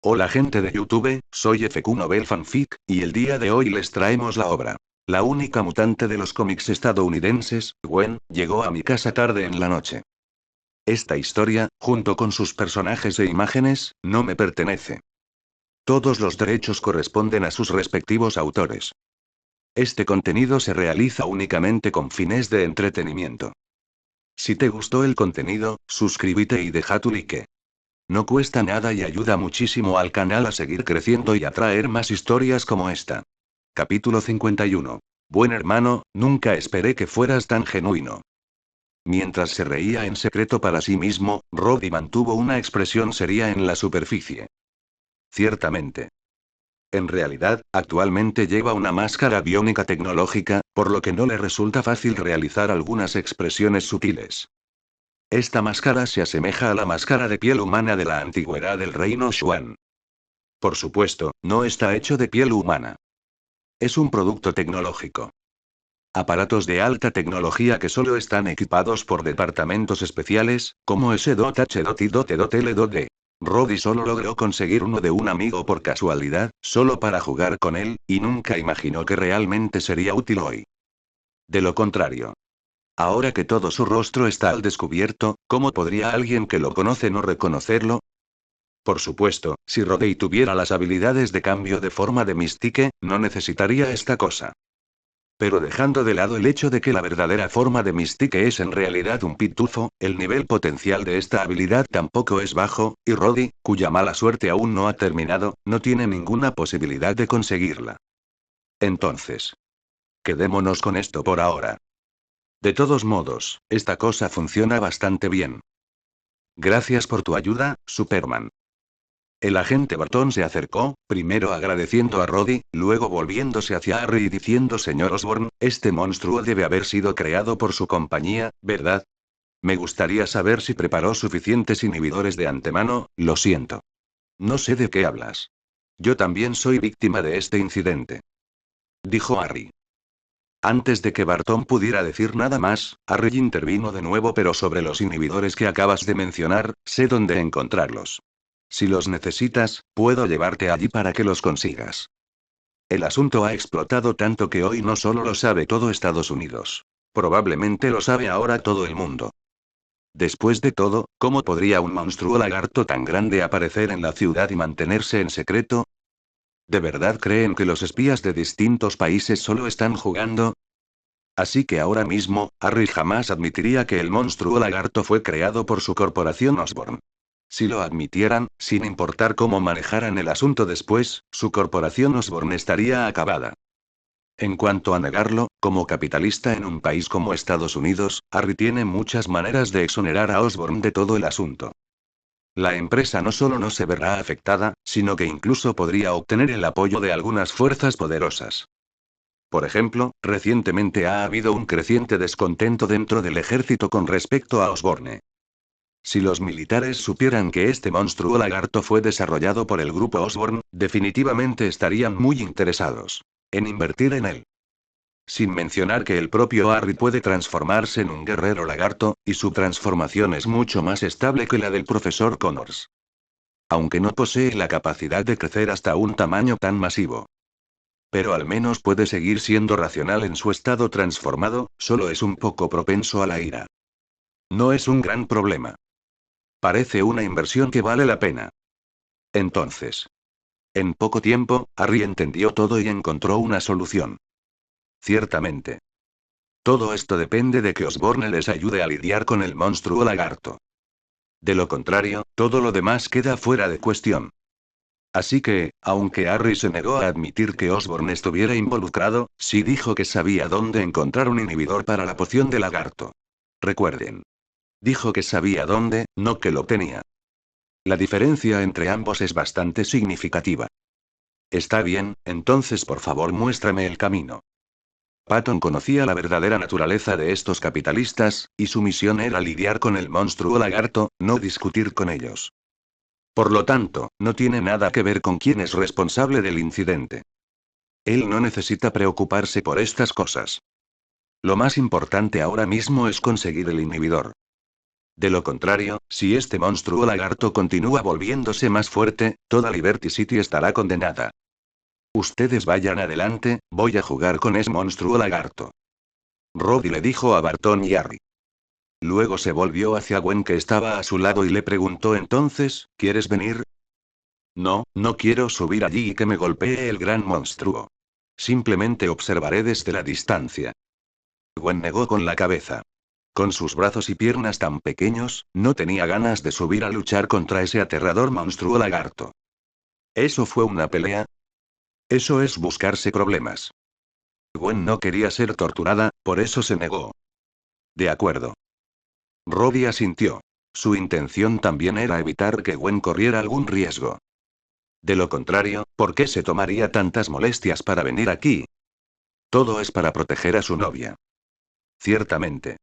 Hola gente de YouTube, soy FQ Novel Fanfic, y el día de hoy les traemos la obra. La única mutante de los cómics estadounidenses, Gwen, llegó a mi casa tarde en la noche. Esta historia, junto con sus personajes e imágenes, no me pertenece. Todos los derechos corresponden a sus respectivos autores. Este contenido se realiza únicamente con fines de entretenimiento. Si te gustó el contenido, suscríbete y deja tu like. No cuesta nada y ayuda muchísimo al canal a seguir creciendo y a traer más historias como esta. Capítulo 51. Buen hermano, nunca esperé que fueras tan genuino. Mientras se reía en secreto para sí mismo, Roddy mantuvo una expresión seria en la superficie. Ciertamente. En realidad, actualmente lleva una máscara biónica tecnológica, por lo que no le resulta fácil realizar algunas expresiones sutiles. Esta máscara se asemeja a la máscara de piel humana de la antigüedad del reino Xuan. Por supuesto, no está hecho de piel humana. Es un producto tecnológico. Aparatos de alta tecnología que solo están equipados por departamentos especiales, como S.H.I.L.D. Roddy solo logró conseguir uno de un amigo por casualidad, solo para jugar con él, y nunca imaginó que realmente sería útil hoy. De lo contrario. Ahora que todo su rostro está al descubierto, ¿cómo podría alguien que lo conoce no reconocerlo? Por supuesto, si Roddy tuviera las habilidades de cambio de forma de Mystique, no necesitaría esta cosa. Pero dejando de lado el hecho de que la verdadera forma de Mystique es en realidad un pitufo, el nivel potencial de esta habilidad tampoco es bajo, y Roddy, cuya mala suerte aún no ha terminado, no tiene ninguna posibilidad de conseguirla. Entonces, quedémonos con esto por ahora. De todos modos, esta cosa funciona bastante bien. Gracias por tu ayuda, Superman. El agente Barton se acercó, primero agradeciendo a Roddy, luego volviéndose hacia Harry y diciendo: Señor Osborn, este monstruo debe haber sido creado por su compañía, ¿verdad? Me gustaría saber si preparó suficientes inhibidores de antemano, lo siento. No sé de qué hablas. Yo también soy víctima de este incidente. Dijo Harry. Antes de que Barton pudiera decir nada más, Harry intervino de nuevo: pero sobre los inhibidores que acabas de mencionar, sé dónde encontrarlos. Si los necesitas, puedo llevarte allí para que los consigas. El asunto ha explotado tanto que hoy no solo lo sabe todo Estados Unidos. Probablemente lo sabe ahora todo el mundo. Después de todo, ¿cómo podría un monstruo lagarto tan grande aparecer en la ciudad y mantenerse en secreto? ¿De verdad creen que los espías de distintos países solo están jugando? Así que ahora mismo, Harry jamás admitiría que el monstruo lagarto fue creado por su corporación Osborn. Si lo admitieran, sin importar cómo manejaran el asunto después, su corporación Osborn estaría acabada. En cuanto a negarlo, como capitalista en un país como Estados Unidos, Harry tiene muchas maneras de exonerar a Osborn de todo el asunto. La empresa no solo no se verá afectada, sino que incluso podría obtener el apoyo de algunas fuerzas poderosas. Por ejemplo, recientemente ha habido un creciente descontento dentro del ejército con respecto a Osborne. Si los militares supieran que este monstruo lagarto fue desarrollado por el grupo Osborn, definitivamente estarían muy interesados en invertir en él. Sin mencionar que el propio Harry puede transformarse en un guerrero lagarto, y su transformación es mucho más estable que la del profesor Connors. Aunque no posee la capacidad de crecer hasta un tamaño tan masivo. Pero al menos puede seguir siendo racional en su estado transformado, solo es un poco propenso a la ira. No es un gran problema. Parece una inversión que vale la pena. Entonces. En poco tiempo, Harry entendió todo y encontró una solución. Ciertamente. Todo esto depende de que Osborne les ayude a lidiar con el monstruo lagarto. De lo contrario, todo lo demás queda fuera de cuestión. Así que, aunque Harry se negó a admitir que Osborn estuviera involucrado, sí dijo que sabía dónde encontrar un inhibidor para la poción de lagarto. Recuerden. Dijo que sabía dónde, no que lo tenía. La diferencia entre ambos es bastante significativa. Está bien, entonces por favor muéstrame el camino. Patton conocía la verdadera naturaleza de estos capitalistas, y su misión era lidiar con el monstruo lagarto, no discutir con ellos. Por lo tanto, no tiene nada que ver con quién es responsable del incidente. Él no necesita preocuparse por estas cosas. Lo más importante ahora mismo es conseguir el inhibidor. De lo contrario, si este monstruo lagarto continúa volviéndose más fuerte, toda Liberty City estará condenada. Ustedes vayan adelante, voy a jugar con ese monstruo lagarto. Roddy le dijo a Barton y Harry. Luego se volvió hacia Gwen que estaba a su lado y le preguntó entonces, ¿quieres venir? No, no quiero subir allí y que me golpee el gran monstruo. Simplemente observaré desde la distancia. Gwen negó con la cabeza. Con sus brazos y piernas tan pequeños, no tenía ganas de subir a luchar contra ese aterrador monstruo lagarto. ¿Eso fue una pelea? Eso es buscarse problemas. Gwen no quería ser torturada, por eso se negó. De acuerdo. Roddy asintió. Su intención también era evitar que Gwen corriera algún riesgo. De lo contrario, ¿por qué se tomaría tantas molestias para venir aquí? Todo es para proteger a su novia. Ciertamente.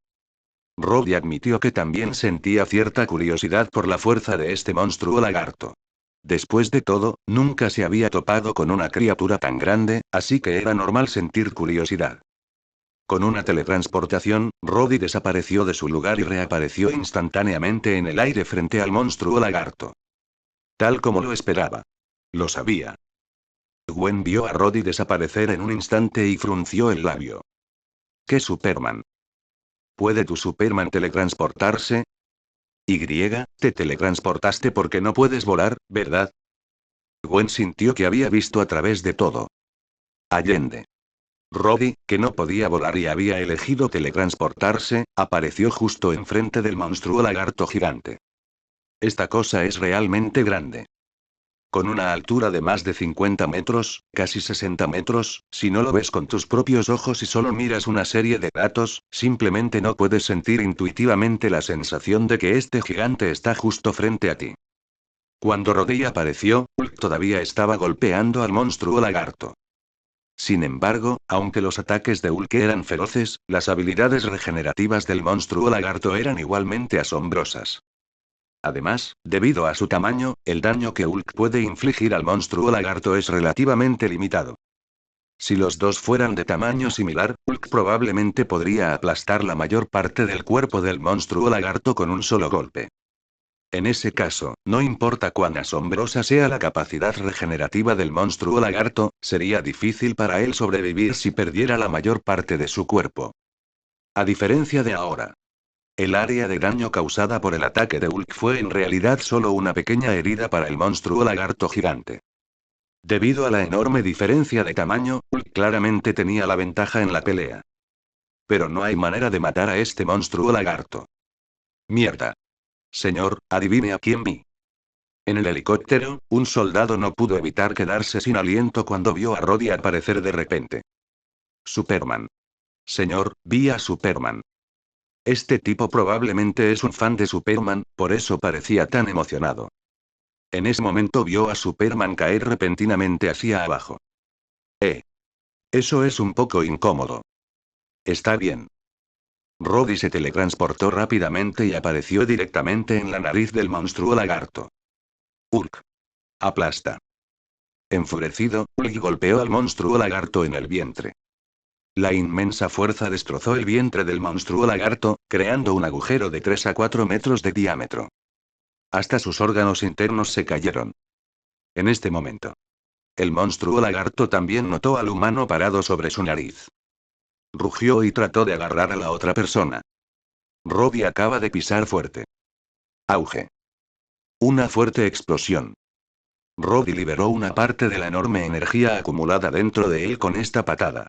Roddy admitió que también sentía cierta curiosidad por la fuerza de este monstruo lagarto. Después de todo, nunca se había topado con una criatura tan grande, así que era normal sentir curiosidad. Con una teletransportación, Roddy desapareció de su lugar y reapareció instantáneamente en el aire frente al monstruo lagarto. Tal como lo esperaba. Lo sabía. Gwen vio a Roddy desaparecer en un instante y frunció el labio. ¿Qué Superman? ¿Puede tu Superman teletransportarse? Te teletransportaste porque no puedes volar, ¿verdad? Gwen sintió que había visto a través de todo. Allende. Roddy, que no podía volar y había elegido teletransportarse, apareció justo enfrente del monstruo lagarto gigante. Esta cosa es realmente grande. Con una altura de más de 50 metros, casi 60 metros, si no lo ves con tus propios ojos y solo miras una serie de datos, simplemente no puedes sentir intuitivamente la sensación de que este gigante está justo frente a ti. Cuando Roddy apareció, Hulk todavía estaba golpeando al monstruo lagarto. Sin embargo, aunque los ataques de Hulk eran feroces, las habilidades regenerativas del monstruo lagarto eran igualmente asombrosas. Además, debido a su tamaño, el daño que Hulk puede infligir al monstruo lagarto es relativamente limitado. Si los dos fueran de tamaño similar, Hulk probablemente podría aplastar la mayor parte del cuerpo del monstruo lagarto con un solo golpe. En ese caso, no importa cuán asombrosa sea la capacidad regenerativa del monstruo lagarto, sería difícil para él sobrevivir si perdiera la mayor parte de su cuerpo. A diferencia de ahora. El área de daño causada por el ataque de Hulk fue en realidad solo una pequeña herida para el monstruo lagarto gigante. Debido a la enorme diferencia de tamaño, Hulk claramente tenía la ventaja en la pelea. Pero no hay manera de matar a este monstruo lagarto. Mierda. Señor, adivine a quién vi. En el helicóptero, un soldado no pudo evitar quedarse sin aliento cuando vio a Roddy aparecer de repente. Superman. Señor, vi a Superman. Este tipo probablemente es un fan de Superman, por eso parecía tan emocionado. En ese momento vio a Superman caer repentinamente hacia abajo. Eso es un poco incómodo. Está bien. Roddy se teletransportó rápidamente y apareció directamente en la nariz del monstruo lagarto. Hulk. Aplasta. Enfurecido, Hulk golpeó al monstruo lagarto en el vientre. La inmensa fuerza destrozó el vientre del monstruo lagarto, creando un agujero de 3 a 4 metros de diámetro. Hasta sus órganos internos se cayeron. En este momento. El monstruo lagarto también notó al humano parado sobre su nariz. Rugió y trató de agarrar a la otra persona. Roddy acaba de pisar fuerte. Auge. Una fuerte explosión. Roddy liberó una parte de la enorme energía acumulada dentro de él con esta patada.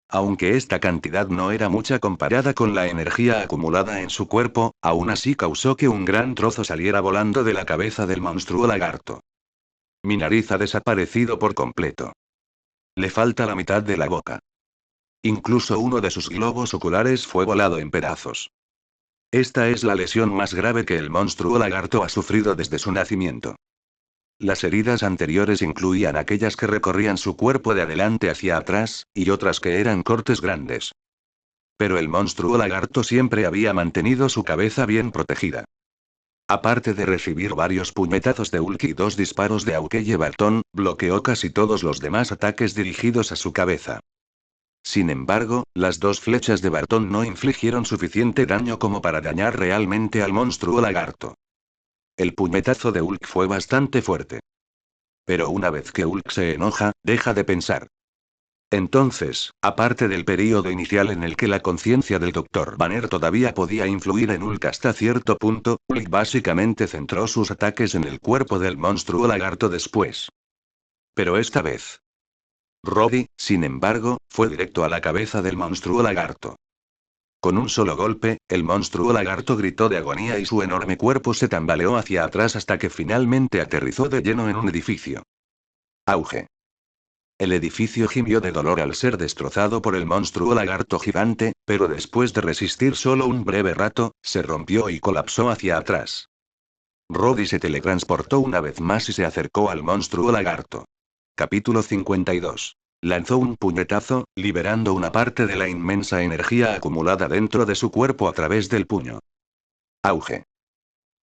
Aunque esta cantidad no era mucha comparada con la energía acumulada en su cuerpo, aún así causó que un gran trozo saliera volando de la cabeza del monstruo lagarto. Mi nariz ha desaparecido por completo. Le falta la mitad de la boca. Incluso uno de sus globos oculares fue volado en pedazos. Esta es la lesión más grave que el monstruo lagarto ha sufrido desde su nacimiento. Las heridas anteriores incluían aquellas que recorrían su cuerpo de adelante hacia atrás, y otras que eran cortes grandes. Pero el monstruo lagarto siempre había mantenido su cabeza bien protegida. Aparte de recibir varios puñetazos de Hulk y 2 disparos de Auke y Barton, bloqueó casi todos los demás ataques dirigidos a su cabeza. Sin embargo, las dos flechas de Bartón no infligieron suficiente daño como para dañar realmente al monstruo lagarto. El puñetazo de Hulk fue bastante fuerte. Pero una vez que Hulk se enoja, deja de pensar. Entonces, aparte del período inicial en el que la conciencia del Dr. Banner todavía podía influir en Hulk hasta cierto punto, Hulk básicamente centró sus ataques en el cuerpo del monstruo lagarto después. Pero esta vez, Roddy, sin embargo, fue directo a la cabeza del monstruo lagarto. Con un solo golpe, el monstruo lagarto gritó de agonía y su enorme cuerpo se tambaleó hacia atrás hasta que finalmente aterrizó de lleno en un edificio. Auge. El edificio gimió de dolor al ser destrozado por el monstruo lagarto gigante, pero después de resistir solo un breve rato, se rompió y colapsó hacia atrás. Roddy se teletransportó una vez más y se acercó al monstruo lagarto. Capítulo 52. Lanzó un puñetazo, liberando una parte de la inmensa energía acumulada dentro de su cuerpo a través del puño. Auge.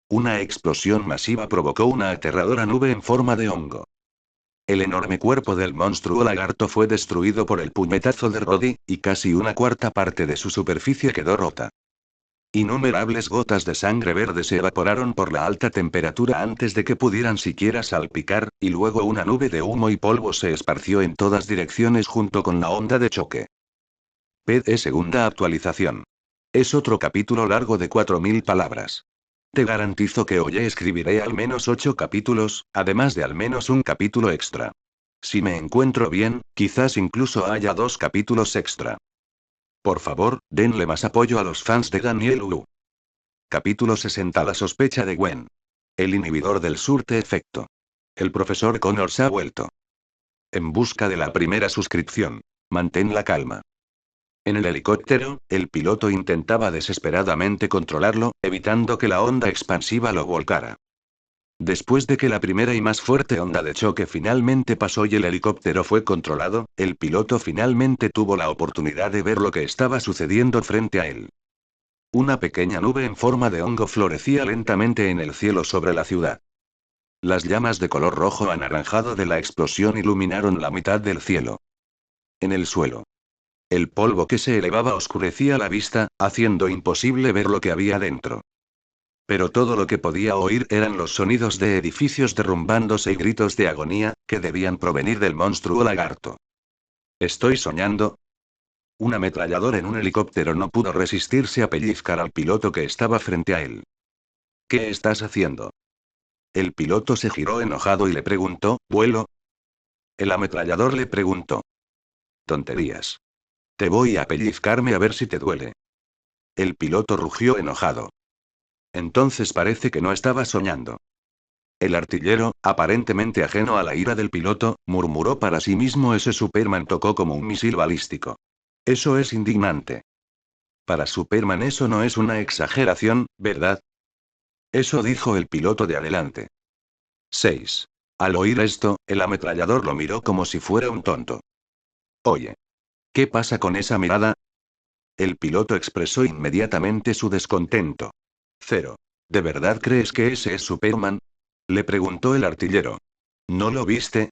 Una explosión masiva provocó una aterradora nube en forma de hongo. El enorme cuerpo del monstruo lagarto fue destruido por el puñetazo de Roddy, y casi una cuarta parte de su superficie quedó rota. Innumerables gotas de sangre verde se evaporaron por la alta temperatura antes de que pudieran siquiera salpicar, y luego una nube de humo y polvo se esparció en todas direcciones junto con la onda de choque. PD segunda actualización. Es otro capítulo largo de 4000 palabras. Te garantizo que hoy escribiré al menos 8 capítulos, además de al menos un capítulo extra. Si me encuentro bien, quizás incluso haya 2 capítulos extra. Por favor, denle más apoyo a los fans de Daniel Wu. Capítulo 60. La sospecha de Gwen. El inhibidor del surte efecto. El profesor Connors ha vuelto. En busca de la primera suscripción. Mantén la calma. En el helicóptero, el piloto intentaba desesperadamente controlarlo, evitando que la onda expansiva lo volcara. Después de que la primera y más fuerte onda de choque finalmente pasó y el helicóptero fue controlado, el piloto finalmente tuvo la oportunidad de ver lo que estaba sucediendo frente a él. Una pequeña nube en forma de hongo florecía lentamente en el cielo sobre la ciudad. Las llamas de color rojo anaranjado de la explosión iluminaron la mitad del cielo. En el suelo, el polvo que se elevaba oscurecía la vista, haciendo imposible ver lo que había dentro. Pero todo lo que podía oír eran los sonidos de edificios derrumbándose y gritos de agonía, que debían provenir del monstruo lagarto. ¿Estoy soñando? Un ametrallador en un helicóptero no pudo resistirse a pellizcar al piloto que estaba frente a él. ¿Qué estás haciendo? El piloto se giró enojado y le preguntó, ¿vuelo? El ametrallador le preguntó. Tonterías. Te voy a pellizcarme a ver si te duele. El piloto rugió enojado. Entonces parece que no estaba soñando. El artillero, aparentemente ajeno a la ira del piloto, murmuró para sí mismo: ese Superman tocó como un misil balístico. Eso es indignante. Para Superman eso no es una exageración, ¿verdad? Eso dijo el piloto de adelante. 6. Al oír esto, el ametrallador lo miró como si fuera un tonto. Oye. ¿Qué pasa con esa mirada? El piloto expresó inmediatamente su descontento. 0. ¿De verdad crees que ese es Superman? Le preguntó el artillero. ¿No lo viste?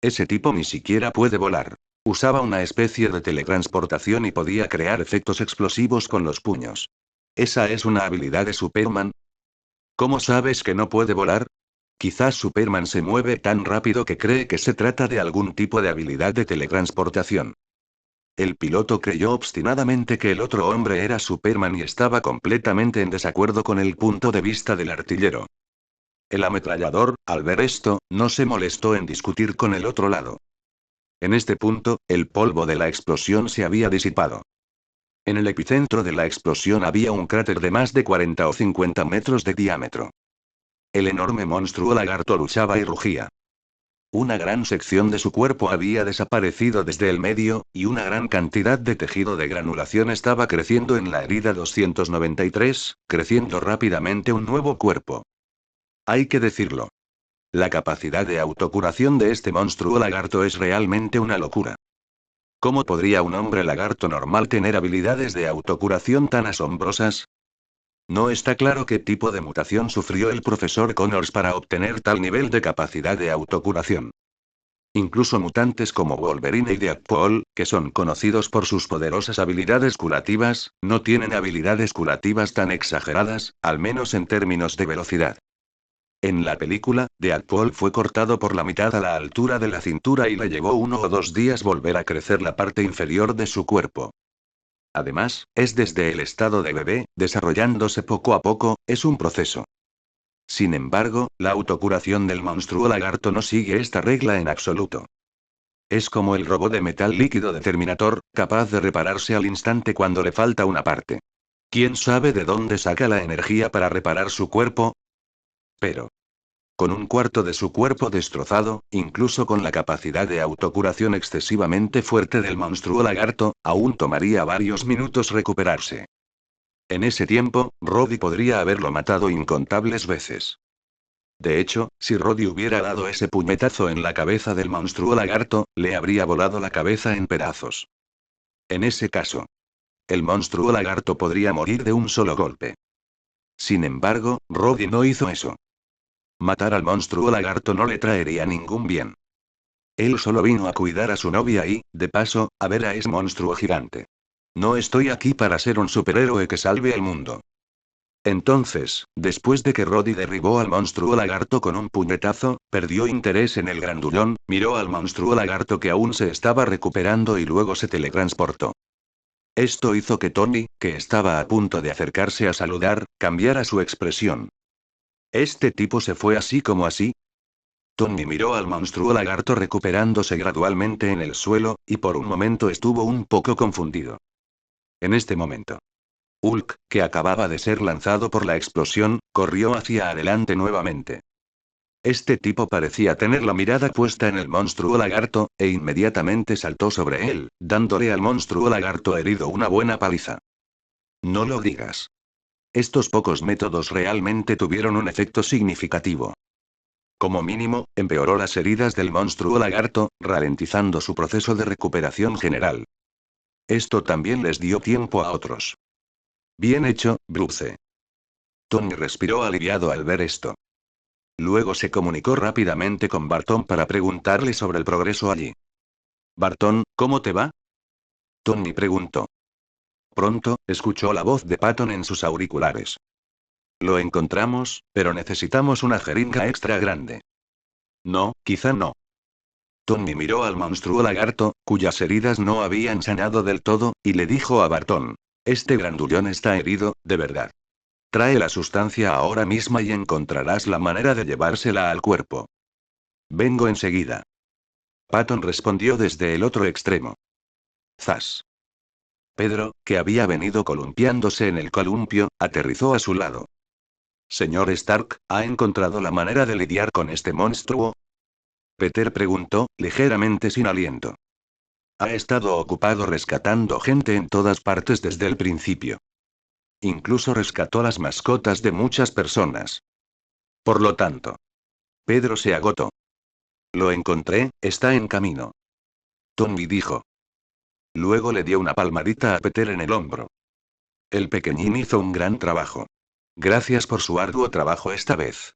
Ese tipo ni siquiera puede volar. Usaba una especie de teletransportación y podía crear efectos explosivos con los puños. ¿Esa es una habilidad de Superman? ¿Cómo sabes que no puede volar? Quizás Superman se mueve tan rápido que cree que se trata de algún tipo de habilidad de teletransportación. El piloto creyó obstinadamente que el otro hombre era Superman y estaba completamente en desacuerdo con el punto de vista del artillero. El ametrallador, al ver esto, no se molestó en discutir con el otro lado. En este punto, el polvo de la explosión se había disipado. En el epicentro de la explosión había un cráter de más de 40 o 50 metros de diámetro. El enorme monstruo lagarto luchaba y rugía. Una gran sección de su cuerpo había desaparecido desde el medio, y una gran cantidad de tejido de granulación estaba creciendo en la herida 293, creciendo rápidamente un nuevo cuerpo. Hay que decirlo. La capacidad de autocuración de este monstruo lagarto es realmente una locura. ¿Cómo podría un hombre lagarto normal tener habilidades de autocuración tan asombrosas? No está claro qué tipo de mutación sufrió el profesor Connors para obtener tal nivel de capacidad de autocuración. Incluso mutantes como Wolverine y Deadpool, que son conocidos por sus poderosas habilidades curativas, no tienen habilidades curativas tan exageradas, al menos en términos de velocidad. En la película, Deadpool fue cortado por la mitad a la altura de la cintura y le llevó 1 o 2 días volver a crecer la parte inferior de su cuerpo. Además, es desde el estado de bebé, desarrollándose poco a poco, es un proceso. Sin embargo, la autocuración del monstruo lagarto no sigue esta regla en absoluto. Es como el robot de metal líquido de Terminator, capaz de repararse al instante cuando le falta una parte. ¿Quién sabe de dónde saca la energía para reparar su cuerpo? Pero, con un cuarto de su cuerpo destrozado, incluso con la capacidad de autocuración excesivamente fuerte del monstruo lagarto, aún tomaría varios minutos recuperarse. En ese tiempo, Roddy podría haberlo matado incontables veces. De hecho, si Roddy hubiera dado ese puñetazo en la cabeza del monstruo lagarto, le habría volado la cabeza en pedazos. En ese caso, el monstruo lagarto podría morir de un solo golpe. Sin embargo, Roddy no hizo eso. Matar al monstruo lagarto no le traería ningún bien. Él solo vino a cuidar a su novia y, de paso, a ver a ese monstruo gigante. No estoy aquí para ser un superhéroe que salve al mundo. Entonces, después de que Roddy derribó al monstruo lagarto con un puñetazo, perdió interés en el grandullón, miró al monstruo lagarto que aún se estaba recuperando y luego se teletransportó. Esto hizo que Tony, que estaba a punto de acercarse a saludar, cambiara su expresión. ¿Este tipo se fue así como así? Tony miró al monstruo lagarto recuperándose gradualmente en el suelo, y por un momento estuvo un poco confundido. En este momento, Hulk, que acababa de ser lanzado por la explosión, corrió hacia adelante nuevamente. Este tipo parecía tener la mirada puesta en el monstruo lagarto, e inmediatamente saltó sobre él, dándole al monstruo lagarto herido una buena paliza. No lo digas. Estos pocos métodos realmente tuvieron un efecto significativo. Como mínimo, empeoró las heridas del monstruo lagarto, ralentizando su proceso de recuperación general. Esto también les dio tiempo a otros. Bien hecho, Bruce. Tony respiró aliviado al ver esto. Luego se comunicó rápidamente con Barton para preguntarle sobre el progreso allí. Barton, ¿cómo te va? Tony preguntó. Pronto, escuchó la voz de Patton en sus auriculares. Lo encontramos, pero necesitamos una jeringa extra grande. No, quizá no. Tony miró al monstruo lagarto, cuyas heridas no habían sanado del todo, y le dijo a Barton. Este grandullón está herido, de verdad. Trae la sustancia ahora misma y encontrarás la manera de llevársela al cuerpo. Vengo enseguida. Patton respondió desde el otro extremo. Zas. Pedro, que había venido columpiándose en el columpio, aterrizó a su lado. Señor Stark, ¿ha encontrado la manera de lidiar con este monstruo? Peter preguntó, ligeramente sin aliento. Ha estado ocupado rescatando gente en todas partes desde el principio. Incluso rescató las mascotas de muchas personas. Por lo tanto, Pedro se agotó. Lo encontré, está en camino. Tony dijo. Luego le dio una palmadita a Peter en el hombro. El pequeñín hizo un gran trabajo. Gracias por su arduo trabajo esta vez.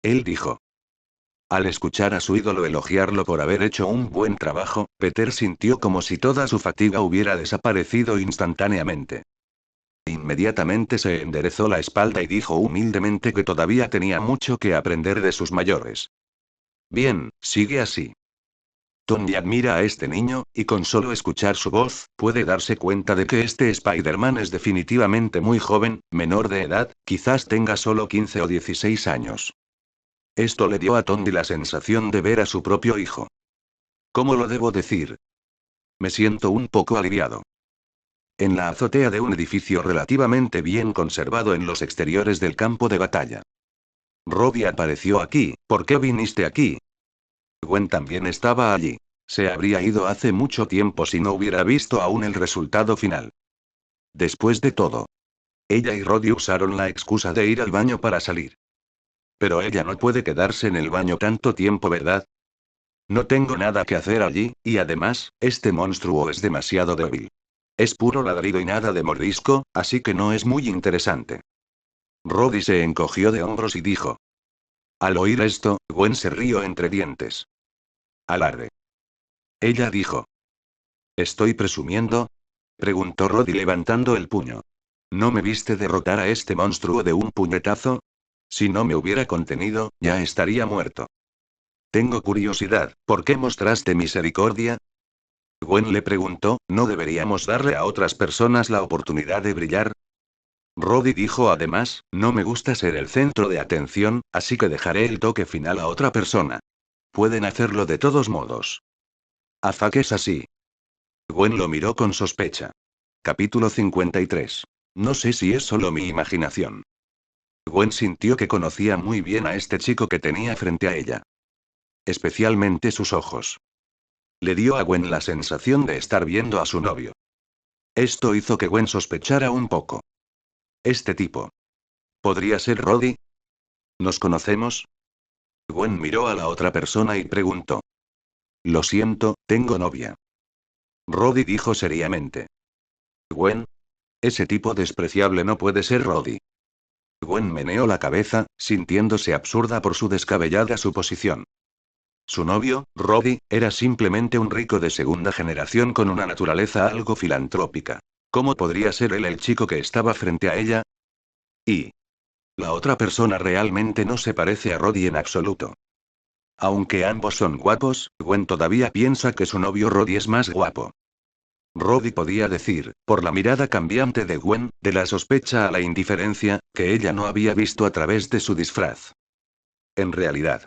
Él dijo. Al escuchar a su ídolo elogiarlo por haber hecho un buen trabajo, Peter sintió como si toda su fatiga hubiera desaparecido instantáneamente. Inmediatamente se enderezó la espalda y dijo humildemente que todavía tenía mucho que aprender de sus mayores. Bien, sigue así. Tony admira a este niño, y con solo escuchar su voz, puede darse cuenta de que este Spider-Man es definitivamente muy joven, menor de edad, quizás tenga solo 15 o 16 años. Esto le dio a Tony la sensación de ver a su propio hijo. ¿Cómo lo debo decir? Me siento un poco aliviado. En la azotea de un edificio relativamente bien conservado en los exteriores del campo de batalla. Robbie apareció aquí, ¿por qué viniste aquí? Gwen también estaba allí. Se habría ido hace mucho tiempo si no hubiera visto aún el resultado final. Después de todo, ella y Roddy usaron la excusa de ir al baño para salir. Pero ella no puede quedarse en el baño tanto tiempo, ¿verdad? No tengo nada que hacer allí, y además, este monstruo es demasiado débil. Es puro ladrido y nada de mordisco, así que no es muy interesante. Roddy se encogió de hombros y dijo. Al oír esto, Gwen se rió entre dientes. Alarde. Ella dijo. ¿Estoy presumiendo? Preguntó Roddy levantando el puño. ¿No me viste derrotar a este monstruo de un puñetazo? Si no me hubiera contenido, ya estaría muerto. Tengo curiosidad, ¿por qué mostraste misericordia? Gwen le preguntó, ¿no deberíamos darle a otras personas la oportunidad de brillar? Roddy dijo además, no me gusta ser el centro de atención, así que dejaré el toque final a otra persona. Pueden hacerlo de todos modos. Azak es así. Gwen lo miró con sospecha. Capítulo 53. No sé si es solo mi imaginación. Gwen sintió que conocía muy bien a este chico que tenía frente a ella. Especialmente sus ojos. Le dio a Gwen la sensación de estar viendo a su novio. Esto hizo que Gwen sospechara un poco. Este tipo. ¿Podría ser Roddy? ¿Nos conocemos? Gwen miró a la otra persona y preguntó. Lo siento, tengo novia. Roddy dijo seriamente. Gwen. Ese tipo despreciable no puede ser Roddy. Gwen meneó la cabeza, sintiéndose absurda por su descabellada suposición. Su novio, Roddy, era simplemente un rico de segunda generación con una naturaleza algo filantrópica. ¿Cómo podría ser él el chico que estaba frente a ella? Y la otra persona realmente no se parece a Roddy en absoluto. Aunque ambos son guapos, Gwen todavía piensa que su novio Roddy es más guapo. Roddy podía decir, por la mirada cambiante de Gwen, de la sospecha a la indiferencia, que ella no había visto a través de su disfraz. En realidad,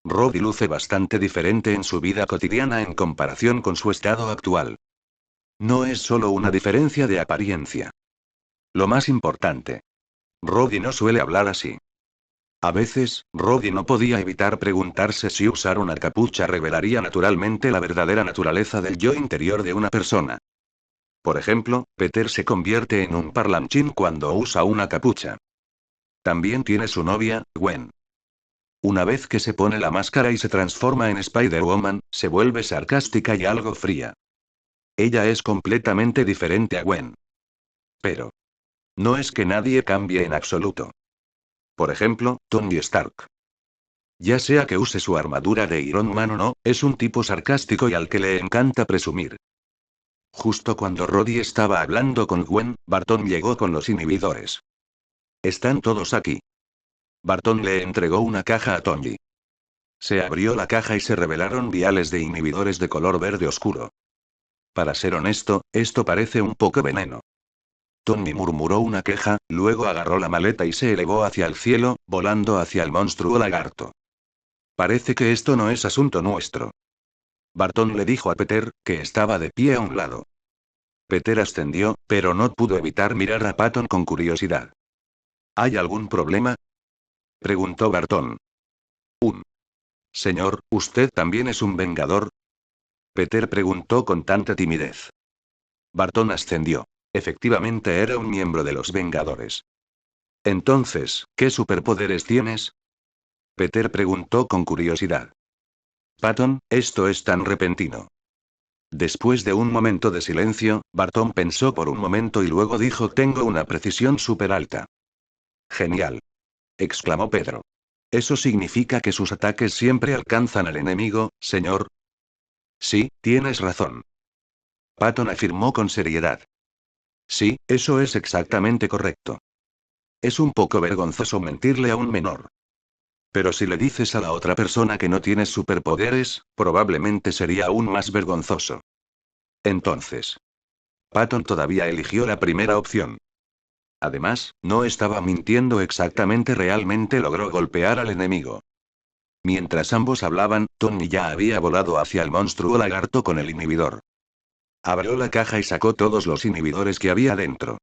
Roddy luce bastante diferente en su vida cotidiana en comparación con su estado actual. No es solo una diferencia de apariencia. Lo más importante. Roddy no suele hablar así. A veces, Roddy no podía evitar preguntarse si usar una capucha revelaría naturalmente la verdadera naturaleza del yo interior de una persona. Por ejemplo, Peter se convierte en un parlanchín cuando usa una capucha. También tiene su novia, Gwen. Una vez que se pone la máscara y se transforma en Spider-Woman, se vuelve sarcástica y algo fría. Ella es completamente diferente a Gwen. Pero no es que nadie cambie en absoluto. Por ejemplo, Tony Stark. Ya sea que use su armadura de Iron Man o no, es un tipo sarcástico y al que le encanta presumir. Justo cuando Roddy estaba hablando con Gwen, Barton llegó con los inhibidores. Están todos aquí. Barton le entregó una caja a Tony. Se abrió la caja y se revelaron viales de inhibidores de color verde oscuro. Para ser honesto, esto parece un poco veneno. Tony murmuró una queja, luego agarró la maleta y se elevó hacia el cielo, volando hacia el monstruo lagarto. Parece que esto no es asunto nuestro. Barton le dijo a Peter, que estaba de pie a un lado. Peter ascendió, pero no pudo evitar mirar a Patton con curiosidad. ¿Hay algún problema? Preguntó Barton. Señor, ¿usted también es un vengador? Peter preguntó con tanta timidez. Barton ascendió. Efectivamente era un miembro de los Vengadores. Entonces, ¿qué superpoderes tienes? Peter preguntó con curiosidad. Patton, esto es tan repentino. Después de un momento de silencio, Barton pensó por un momento y luego dijo: tengo una precisión súper alta. Genial. Exclamó Pedro. ¿Eso significa que sus ataques siempre alcanzan al enemigo, señor? Sí, tienes razón. Patton afirmó con seriedad. Sí, eso es exactamente correcto. Es un poco vergonzoso mentirle a un menor. Pero si le dices a la otra persona que no tienes superpoderes, probablemente sería aún más vergonzoso. Entonces, Patton todavía eligió la primera opción. Además, no estaba mintiendo exactamente, realmente logró golpear al enemigo. Mientras ambos hablaban, Tony ya había volado hacia el monstruo lagarto con el inhibidor. Abrió la caja y sacó todos los inhibidores que había dentro.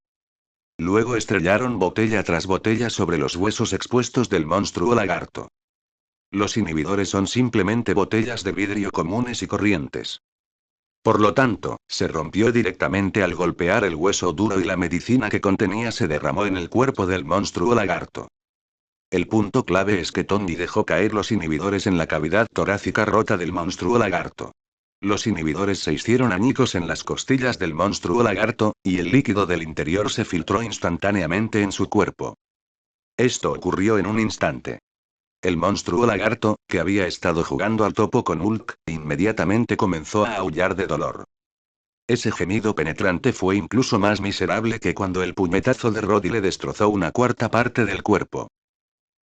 Luego estrellaron botella tras botella sobre los huesos expuestos del monstruo lagarto. Los inhibidores son simplemente botellas de vidrio comunes y corrientes. Por lo tanto, se rompió directamente al golpear el hueso duro y la medicina que contenía se derramó en el cuerpo del monstruo lagarto. El punto clave es que Tony dejó caer los inhibidores en la cavidad torácica rota del monstruo lagarto. Los inhibidores se hicieron añicos en las costillas del monstruo lagarto, y el líquido del interior se filtró instantáneamente en su cuerpo. Esto ocurrió en un instante. El monstruo lagarto, que había estado jugando al topo con Hulk, inmediatamente comenzó a aullar de dolor. Ese gemido penetrante fue incluso más miserable que cuando el puñetazo de Roddy le destrozó una cuarta parte del cuerpo.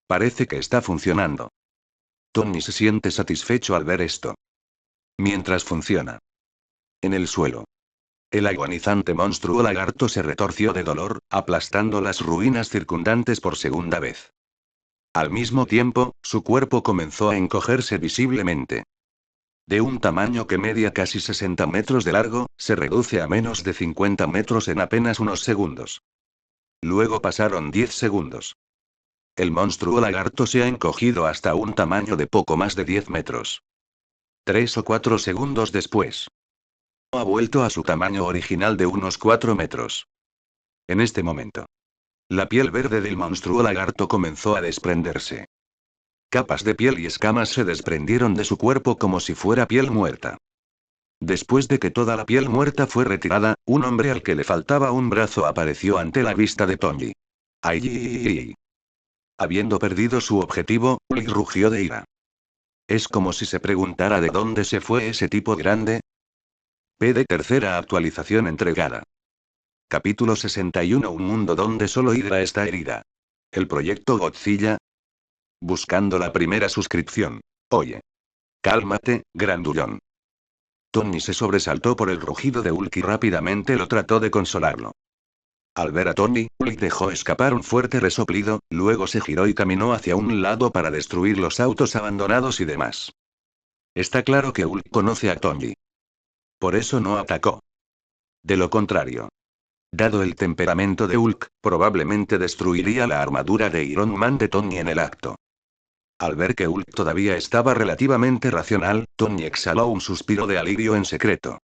Parece que está funcionando. Tony se siente satisfecho al ver esto. Mientras funciona. En el suelo. El agonizante monstruo lagarto se retorció de dolor, aplastando las ruinas circundantes por segunda vez. Al mismo tiempo, su cuerpo comenzó a encogerse visiblemente. De un tamaño que media casi 60 metros de largo, se reduce a menos de 50 metros en apenas unos segundos. Luego pasaron 10 segundos. El monstruo lagarto se ha encogido hasta un tamaño de poco más de 10 metros. 3 o 4 segundos después. Ha vuelto a su tamaño original de unos 4 metros. En este momento. La piel verde del monstruo lagarto comenzó a desprenderse. Capas de piel y escamas se desprendieron de su cuerpo como si fuera piel muerta. Después de que toda la piel muerta fue retirada, un hombre al que le faltaba un brazo apareció ante la vista de Tony. ¡Ay! Habiendo perdido su objetivo, Hulk rugió de ira. Es como si se preguntara de dónde se fue ese tipo grande. PD tercera actualización entregada. Capítulo 61. Un mundo donde solo Hydra está herida. El proyecto Godzilla. Buscando la primera suscripción. Oye. Cálmate, grandullón. Tony se sobresaltó por el rugido de Hulk y rápidamente lo trató de consolarlo. Al ver a Tony, Hulk dejó escapar un fuerte resoplido, luego se giró y caminó hacia un lado para destruir los autos abandonados y demás. Está claro que Hulk conoce a Tony. Por eso no atacó. De lo contrario. Dado el temperamento de Hulk, probablemente destruiría la armadura de Iron Man de Tony en el acto. Al ver que Hulk todavía estaba relativamente racional, Tony exhaló un suspiro de alivio en secreto.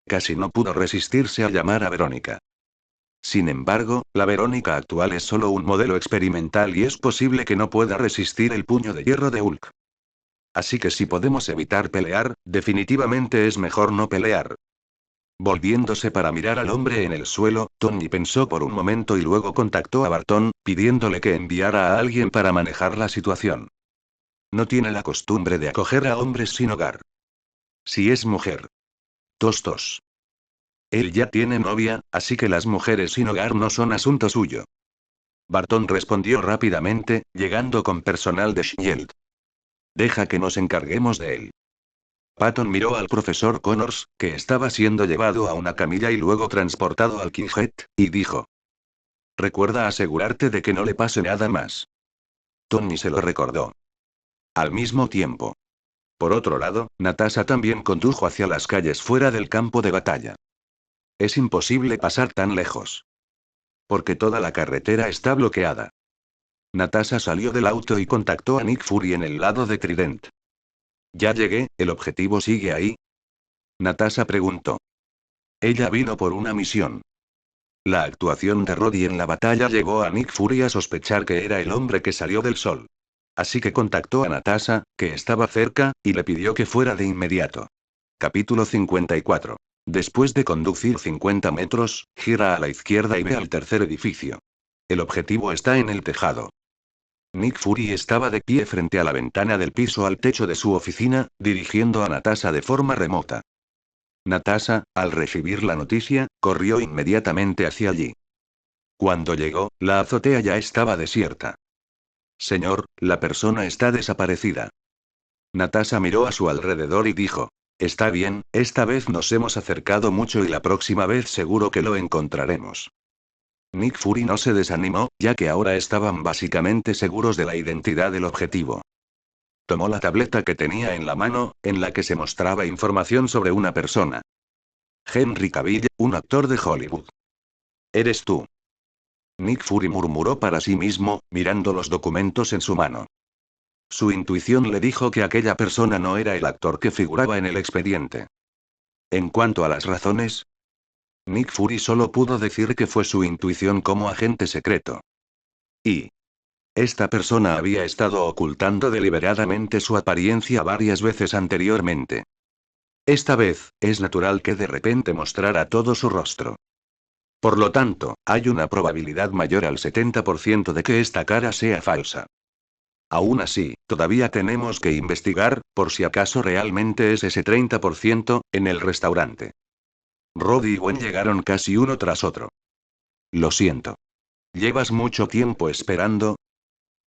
Casi no pudo resistirse a llamar a Verónica. Sin embargo, la Verónica actual es solo un modelo experimental y es posible que no pueda resistir el puño de hierro de Hulk. Así que si podemos evitar pelear, definitivamente es mejor no pelear. Volviéndose para mirar al hombre en el suelo, Tony pensó por un momento y luego contactó a Barton, pidiéndole que enviara a alguien para manejar la situación. No tiene la costumbre de acoger a hombres sin hogar. Si es mujer. Tos. Él ya tiene novia, así que las mujeres sin hogar no son asunto suyo. Barton respondió rápidamente, llegando con personal de Shield. Deja que nos encarguemos de él. Patton miró al profesor Connors, que estaba siendo llevado a una camilla y luego transportado al Kinghead, y dijo. Recuerda asegurarte de que no le pase nada más. Tony se lo recordó. Al mismo tiempo. Por otro lado, Natasha también condujo hacia las calles fuera del campo de batalla. Es imposible pasar tan lejos. Porque toda la carretera está bloqueada. Natasha salió del auto y contactó a Nick Fury en el lado de Trident. Ya llegué, ¿el objetivo sigue ahí? Natasha preguntó. Ella vino por una misión. La actuación de Roddy en la batalla llevó a Nick Fury a sospechar que era el hombre que salió del sol. Así que contactó a Natasha, que estaba cerca, y le pidió que fuera de inmediato. Capítulo 54. Después de conducir 50 metros, gira a la izquierda y ve al tercer edificio. El objetivo está en el tejado. Nick Fury estaba de pie frente a la ventana del piso al techo de su oficina, dirigiendo a Natasha de forma remota. Natasha, al recibir la noticia, corrió inmediatamente hacia allí. Cuando llegó, la azotea ya estaba desierta. Señor, la persona está desaparecida. Natasha miró a su alrededor y dijo. Está bien, esta vez nos hemos acercado mucho y la próxima vez seguro que lo encontraremos. Nick Fury no se desanimó, ya que ahora estaban básicamente seguros de la identidad del objetivo. Tomó la tableta que tenía en la mano, en la que se mostraba información sobre una persona. Henry Cavill, un actor de Hollywood. Eres tú. Nick Fury murmuró para sí mismo, mirando los documentos en su mano. Su intuición le dijo que aquella persona no era el actor que figuraba en el expediente. En cuanto a las razones, Nick Fury solo pudo decir que fue su intuición como agente secreto. Y esta persona había estado ocultando deliberadamente su apariencia varias veces anteriormente. Esta vez, es natural que de repente mostrara todo su rostro. Por lo tanto, hay una probabilidad mayor al 70% de que esta cara sea falsa. Aún así, todavía tenemos que investigar, por si acaso realmente es ese 30%, en el restaurante. Rod y Gwen llegaron casi uno tras otro. Lo siento. ¿Llevas mucho tiempo esperando?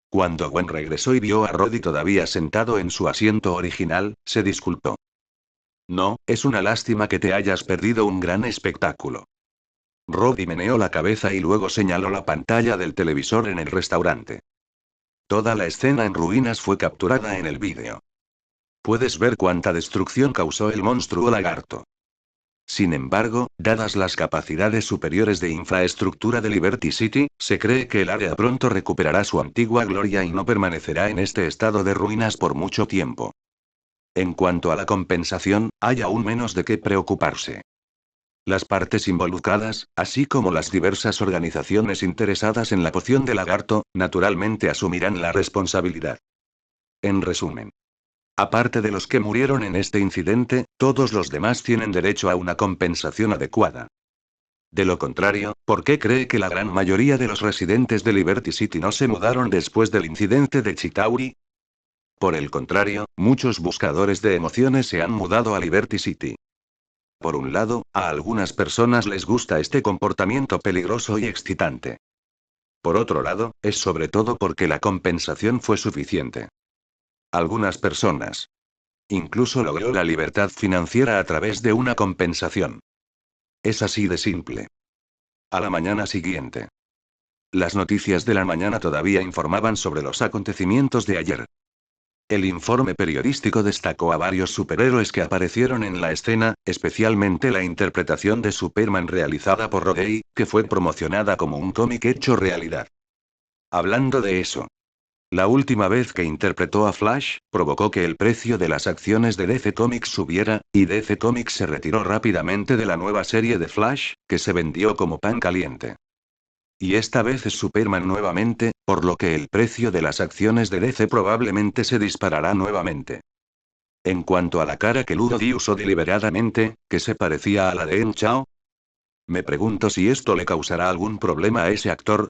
Cuando Gwen regresó y vio a Roddy todavía sentado en su asiento original, se disculpó. No, es una lástima que te hayas perdido un gran espectáculo. Roddy meneó la cabeza y luego señaló la pantalla del televisor en el restaurante. Toda la escena en ruinas fue capturada en el vídeo. Puedes ver cuánta destrucción causó el monstruo lagarto. Sin embargo, dadas las capacidades superiores de infraestructura de Liberty City, se cree que el área pronto recuperará su antigua gloria y no permanecerá en este estado de ruinas por mucho tiempo. En cuanto a la compensación, hay aún menos de qué preocuparse. Las partes involucradas, así como las diversas organizaciones interesadas en la poción de lagarto, naturalmente asumirán la responsabilidad. En resumen. Aparte de los que murieron en este incidente, todos los demás tienen derecho a una compensación adecuada. De lo contrario, ¿por qué cree que la gran mayoría de los residentes de Liberty City no se mudaron después del incidente de Chitauri? Por el contrario, muchos buscadores de emociones se han mudado a Liberty City. Por un lado, a algunas personas les gusta este comportamiento peligroso y excitante. Por otro lado, es sobre todo porque la compensación fue suficiente. Algunas personas. Incluso logró la libertad financiera a través de una compensación. Es así de simple. A la mañana siguiente. Las noticias de la mañana todavía informaban sobre los acontecimientos de ayer. El informe periodístico destacó a varios superhéroes que aparecieron en la escena, especialmente la interpretación de Superman realizada por Rodney, que fue promocionada como un cómic hecho realidad. Hablando de eso. La última vez que interpretó a Flash, provocó que el precio de las acciones de DC Comics subiera, y DC Comics se retiró rápidamente de la nueva serie de Flash, que se vendió como pan caliente. Y esta vez es Superman nuevamente, por lo que el precio de las acciones de DC probablemente se disparará nuevamente. En cuanto a la cara que Ludo usó deliberadamente, que se parecía a la de En Chao, me pregunto si esto le causará algún problema a ese actor.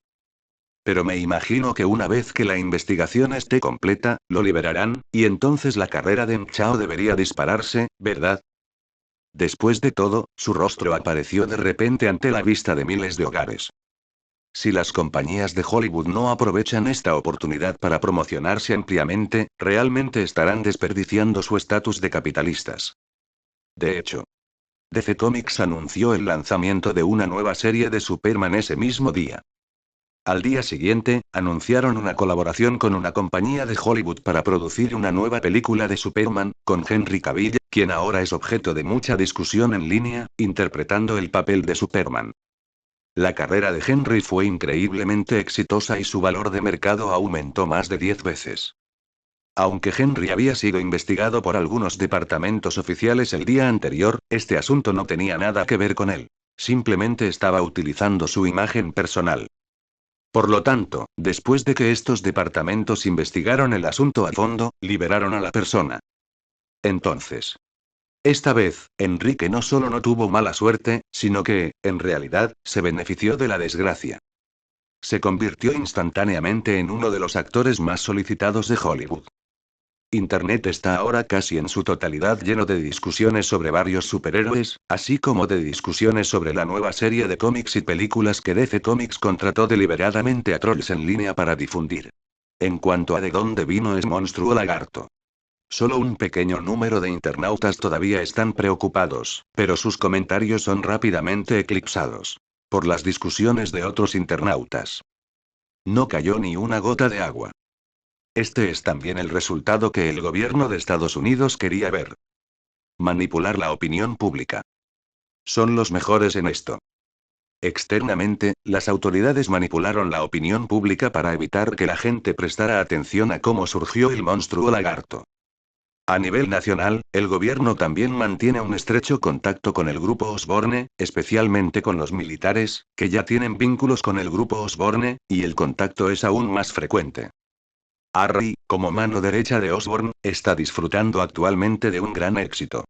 Pero me imagino que una vez que la investigación esté completa, lo liberarán, y entonces la carrera de Chao debería dispararse, ¿verdad? Después de todo, su rostro apareció de repente ante la vista de miles de hogares. Si las compañías de Hollywood no aprovechan esta oportunidad para promocionarse ampliamente, realmente estarán desperdiciando su estatus de capitalistas. De hecho, DC Comics anunció el lanzamiento de una nueva serie de Superman ese mismo día. Al día siguiente, anunciaron una colaboración con una compañía de Hollywood para producir una nueva película de Superman, con Henry Cavill, quien ahora es objeto de mucha discusión en línea, interpretando el papel de Superman. La carrera de Henry fue increíblemente exitosa y su valor de mercado aumentó más de 10 veces. Aunque Henry había sido investigado por algunos departamentos oficiales el día anterior, este asunto no tenía nada que ver con él. Simplemente estaba utilizando su imagen personal. Por lo tanto, después de que estos departamentos investigaron el asunto a fondo, liberaron a la persona. Entonces. Esta vez, Enrique no solo no tuvo mala suerte, sino que, en realidad, se benefició de la desgracia. Se convirtió instantáneamente en uno de los actores más solicitados de Hollywood. Internet está ahora casi en su totalidad lleno de discusiones sobre varios superhéroes, así como de discusiones sobre la nueva serie de cómics y películas que DC Comics contrató deliberadamente a trolls en línea para difundir. En cuanto a de dónde vino ese monstruo lagarto. Solo un pequeño número de internautas todavía están preocupados, pero sus comentarios son rápidamente eclipsados por las discusiones de otros internautas. No cayó ni una gota de agua. Este es también el resultado que el gobierno de Estados Unidos quería ver. Manipular la opinión pública. Son los mejores en esto. Externamente, las autoridades manipularon la opinión pública para evitar que la gente prestara atención a cómo surgió el monstruo lagarto. A nivel nacional, el gobierno también mantiene un estrecho contacto con el grupo Osborne, especialmente con los militares, que ya tienen vínculos con el grupo Osborne, y el contacto es aún más frecuente. Harry, como mano derecha de Osborne, está disfrutando actualmente de un gran éxito.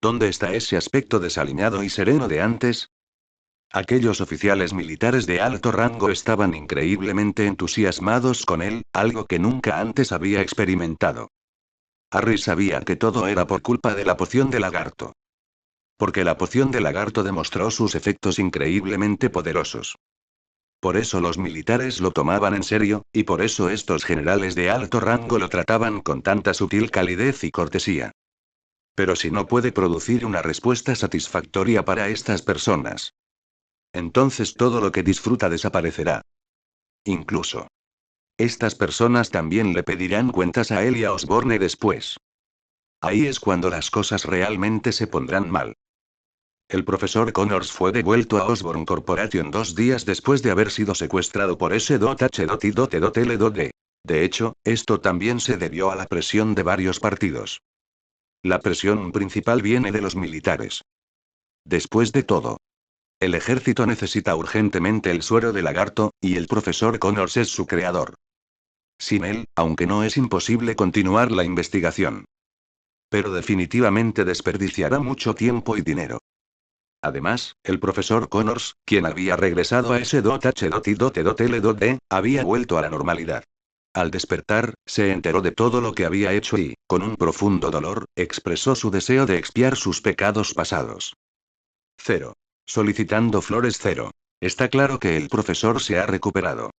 ¿Dónde está ese aspecto desaliñado y sereno de antes? Aquellos oficiales militares de alto rango estaban increíblemente entusiasmados con él, algo que nunca antes había experimentado. Harry sabía que todo era por culpa de la poción de lagarto. Porque la poción de lagarto demostró sus efectos increíblemente poderosos. Por eso los militares lo tomaban en serio, y por eso estos generales de alto rango lo trataban con tanta sutil calidez y cortesía. Pero si no puede producir una respuesta satisfactoria para estas personas, entonces todo lo que disfruta desaparecerá. Incluso, estas personas también le pedirán cuentas a él y a Osborne después. Ahí es cuando las cosas realmente se pondrán mal. El profesor Connors fue devuelto a Osborne Corporation 2 días después de haber sido secuestrado por S.H.I.L.D. De hecho, esto también se debió a la presión de varios partidos. La presión principal viene de los militares. Después de todo, el ejército necesita urgentemente el suero de lagarto, y el profesor Connors es su creador. Sin él, aunque no es imposible continuar la investigación. Pero definitivamente desperdiciará mucho tiempo y dinero. Además, el profesor Connors, quien había regresado a S.H.I.L.D., había vuelto a la normalidad. Al despertar, se enteró de todo lo que había hecho y, con un profundo dolor, expresó su deseo de expiar sus pecados pasados. 0. Solicitando flores 0. Está claro que el profesor se ha recuperado.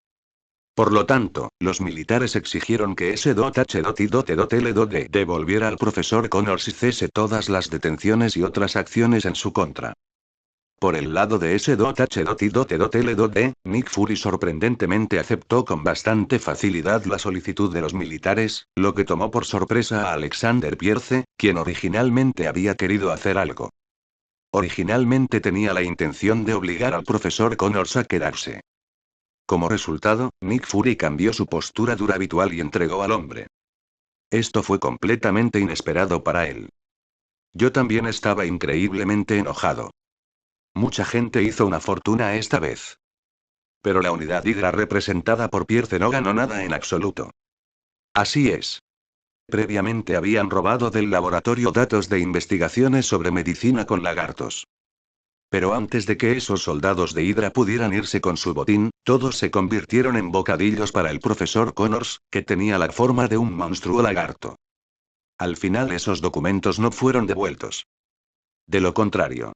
Por lo tanto, los militares exigieron que S.H.I.L.D. devolviera al profesor Connors y cese todas las detenciones y otras acciones en su contra. Por el lado de S.H.I.L.D., Nick Fury sorprendentemente aceptó con bastante facilidad la solicitud de los militares, lo que tomó por sorpresa a Alexander Pierce, quien originalmente había querido hacer algo. Originalmente tenía la intención de obligar al profesor Connors a quedarse. Como resultado, Nick Fury cambió su postura dura habitual y entregó al hombre. Esto fue completamente inesperado para él. Yo también estaba increíblemente enojado. Mucha gente hizo una fortuna esta vez. Pero la unidad Hydra representada por Pierce no ganó nada en absoluto. Así es. Previamente habían robado del laboratorio datos de investigaciones sobre medicina con lagartos. Pero antes de que esos soldados de Hydra pudieran irse con su botín, todos se convirtieron en bocadillos para el profesor Connors, que tenía la forma de un monstruo lagarto. Al final esos documentos no fueron devueltos. De lo contrario.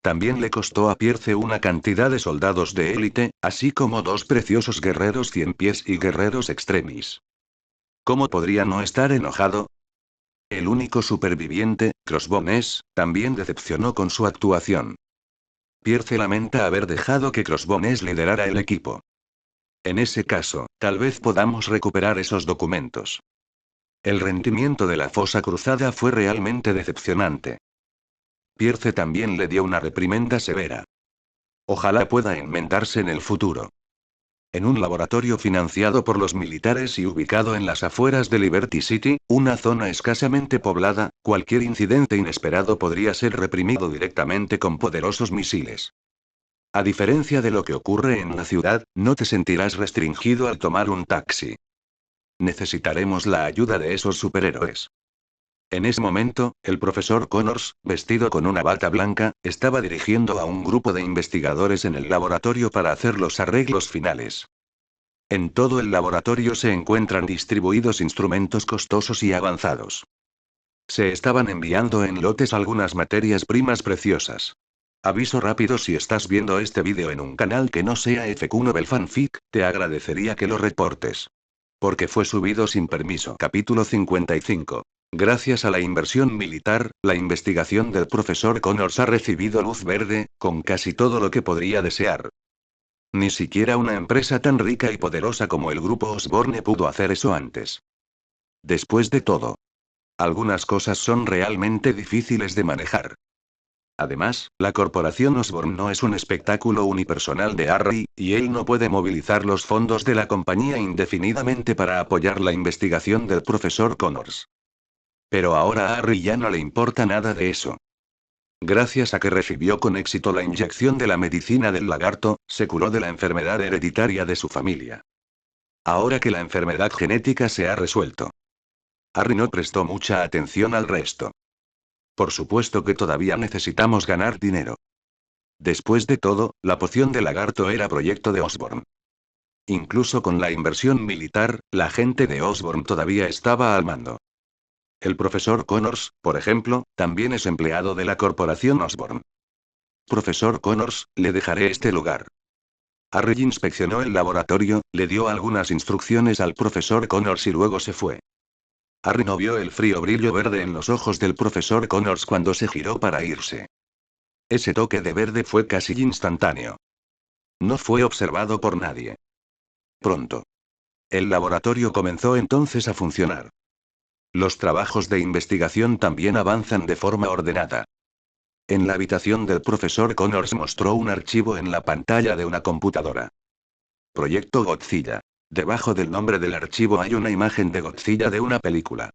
También le costó a Pierce una cantidad de soldados de élite, así como 2 preciosos guerreros 100 pies y guerreros extremis. ¿Cómo podría no estar enojado? El único superviviente, Crossbones, también decepcionó con su actuación. Pierce lamenta haber dejado que Crossbones liderara el equipo. En ese caso, tal vez podamos recuperar esos documentos. El rendimiento de la fosa cruzada fue realmente decepcionante. Pierce también le dio una reprimenda severa. Ojalá pueda enmendarse en el futuro. En un laboratorio financiado por los militares y ubicado en las afueras de Liberty City, una zona escasamente poblada, cualquier incidente inesperado podría ser reprimido directamente con poderosos misiles. A diferencia de lo que ocurre en la ciudad, no te sentirás restringido al tomar un taxi. Necesitaremos la ayuda de esos superhéroes. En ese momento, el profesor Connors, vestido con una bata blanca, estaba dirigiendo a un grupo de investigadores en el laboratorio para hacer los arreglos finales. En todo el laboratorio se encuentran distribuidos instrumentos costosos y avanzados. Se estaban enviando en lotes algunas materias primas preciosas. Aviso rápido: si estás viendo este vídeo en un canal que no sea FQ Novel Fanfic, te agradecería que lo reportes. Porque fue subido sin permiso. Capítulo 55. Gracias a la inversión militar, la investigación del profesor Connors ha recibido luz verde, con casi todo lo que podría desear. Ni siquiera una empresa tan rica y poderosa como el grupo Osborne pudo hacer eso antes. Después de todo, algunas cosas son realmente difíciles de manejar. Además, la corporación Osborne no es un espectáculo unipersonal de Harry, y él no puede movilizar los fondos de la compañía indefinidamente para apoyar la investigación del profesor Connors. Pero ahora a Harry ya no le importa nada de eso. Gracias a que recibió con éxito la inyección de la medicina del lagarto, se curó de la enfermedad hereditaria de su familia. Ahora que la enfermedad genética se ha resuelto, Harry no prestó mucha atención al resto. Por supuesto que todavía necesitamos ganar dinero. Después de todo, la poción de lagarto era proyecto de Osborn. Incluso con la inversión militar, la gente de Osborn todavía estaba al mando. El profesor Connors, por ejemplo, también es empleado de la corporación Osborn. Profesor Connors, le dejaré este lugar. Harry inspeccionó el laboratorio, le dio algunas instrucciones al profesor Connors y luego se fue. Harry no vio el frío brillo verde en los ojos del profesor Connors cuando se giró para irse. Ese toque de verde fue casi instantáneo. No fue observado por nadie. Pronto. El laboratorio comenzó entonces a funcionar. Los trabajos de investigación también avanzan de forma ordenada. En la habitación del profesor Connors mostró un archivo en la pantalla de una computadora. Proyecto Godzilla. Debajo del nombre del archivo hay una imagen de Godzilla de una película.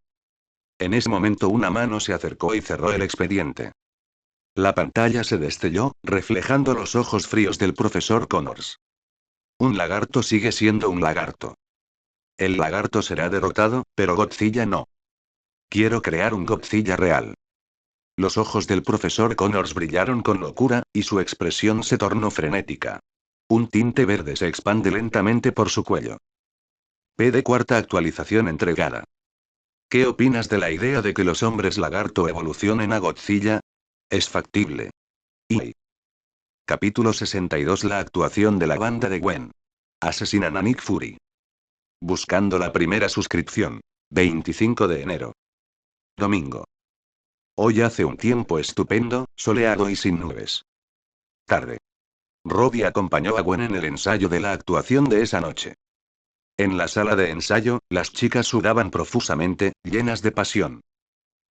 En ese momento una mano se acercó y cerró el expediente. La pantalla se destelló, reflejando los ojos fríos del profesor Connors. Un lagarto sigue siendo un lagarto. El lagarto será derrotado, pero Godzilla no. Quiero crear un Godzilla real. Los ojos del profesor Connors brillaron con locura, y su expresión se tornó frenética. Un tinte verde se expande lentamente por su cuello. PD cuarta actualización entregada. ¿Qué opinas de la idea de que los hombres lagarto evolucionen a Godzilla? Es factible. Y. Capítulo 62. La actuación de la banda de Gwen. Asesinan a Nick Fury. Buscando la primera suscripción. 25 de enero. Domingo. Hoy hace un tiempo estupendo, soleado y sin nubes. Tarde. Robbie acompañó a Gwen en el ensayo de la actuación de esa noche. En la sala de ensayo, las chicas sudaban profusamente, llenas de pasión.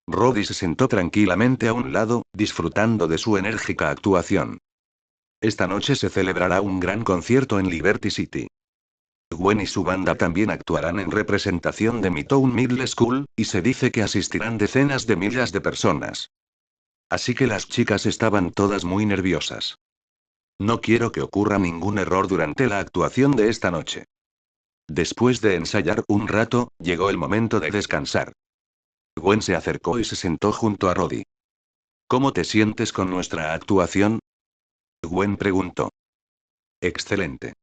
Robbie se sentó tranquilamente a un lado, disfrutando de su enérgica actuación. Esta noche se celebrará un gran concierto en Liberty City. Gwen y su banda también actuarán en representación de Midtown Middle School, y se dice que asistirán decenas de miles de personas. Así que las chicas estaban todas muy nerviosas. No quiero que ocurra ningún error durante la actuación de esta noche. Después de ensayar un rato, llegó el momento de descansar. Gwen se acercó y se sentó junto a Roddy. ¿Cómo te sientes con nuestra actuación? Gwen preguntó. Excelente.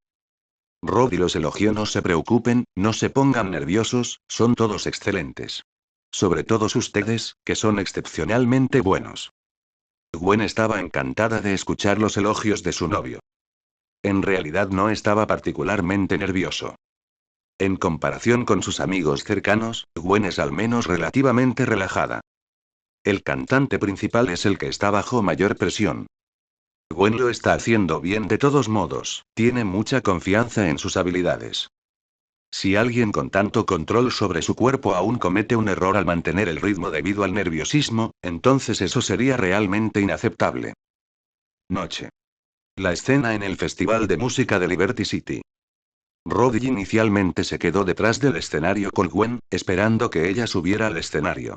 Roddy los elogió. No se preocupen, no se pongan nerviosos, son todos excelentes. Sobre todos ustedes, que son excepcionalmente buenos. Gwen estaba encantada de escuchar los elogios de su novio. En realidad no estaba particularmente nervioso. En comparación con sus amigos cercanos, Gwen es al menos relativamente relajada. El cantante principal es el que está bajo mayor presión. Gwen lo está haciendo bien de todos modos, tiene mucha confianza en sus habilidades. Si alguien con tanto control sobre su cuerpo aún comete un error al mantener el ritmo debido al nerviosismo, entonces eso sería realmente inaceptable. Noche. La escena en el Festival de Música de Liberty City. Roddy inicialmente se quedó detrás del escenario con Gwen, esperando que ella subiera al escenario.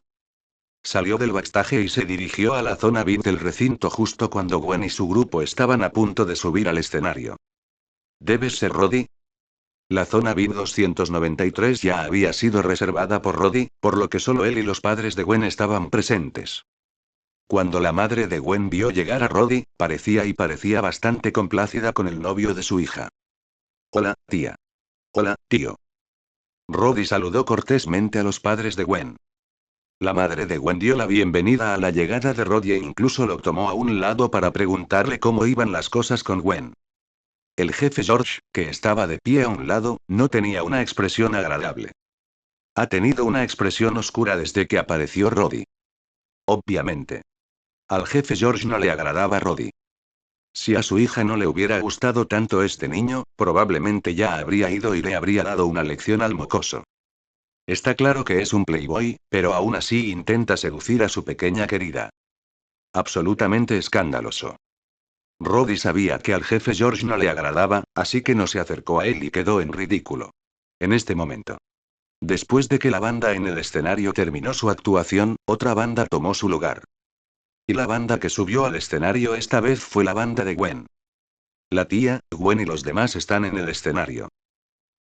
Salió del backstage y se dirigió a la zona VIP del recinto justo cuando Gwen y su grupo estaban a punto de subir al escenario. ¿Debes ser Roddy? La zona VIP 293 ya había sido reservada por Roddy, por lo que solo él y los padres de Gwen estaban presentes. Cuando la madre de Gwen vio llegar a Roddy, parecía bastante complacida con el novio de su hija. Hola, tía. Hola, tío. Roddy saludó cortésmente a los padres de Gwen. La madre de Gwen dio la bienvenida a la llegada de Roddy e incluso lo tomó a un lado para preguntarle cómo iban las cosas con Gwen. El jefe George, que estaba de pie a un lado, no tenía una expresión agradable. Ha tenido una expresión oscura desde que apareció Roddy. Obviamente. Al jefe George no le agradaba Roddy. Si a su hija no le hubiera gustado tanto este niño, probablemente ya habría ido y le habría dado una lección al mocoso. Está claro que es un playboy, pero aún así intenta seducir a su pequeña querida. Absolutamente escandaloso. Roddy sabía que al jefe George no le agradaba, así que no se acercó a él y quedó en ridículo. En este momento. Después de que la banda en el escenario terminó su actuación, otra banda tomó su lugar. Y la banda que subió al escenario esta vez fue la banda de Gwen. La tía, Gwen y los demás están en el escenario.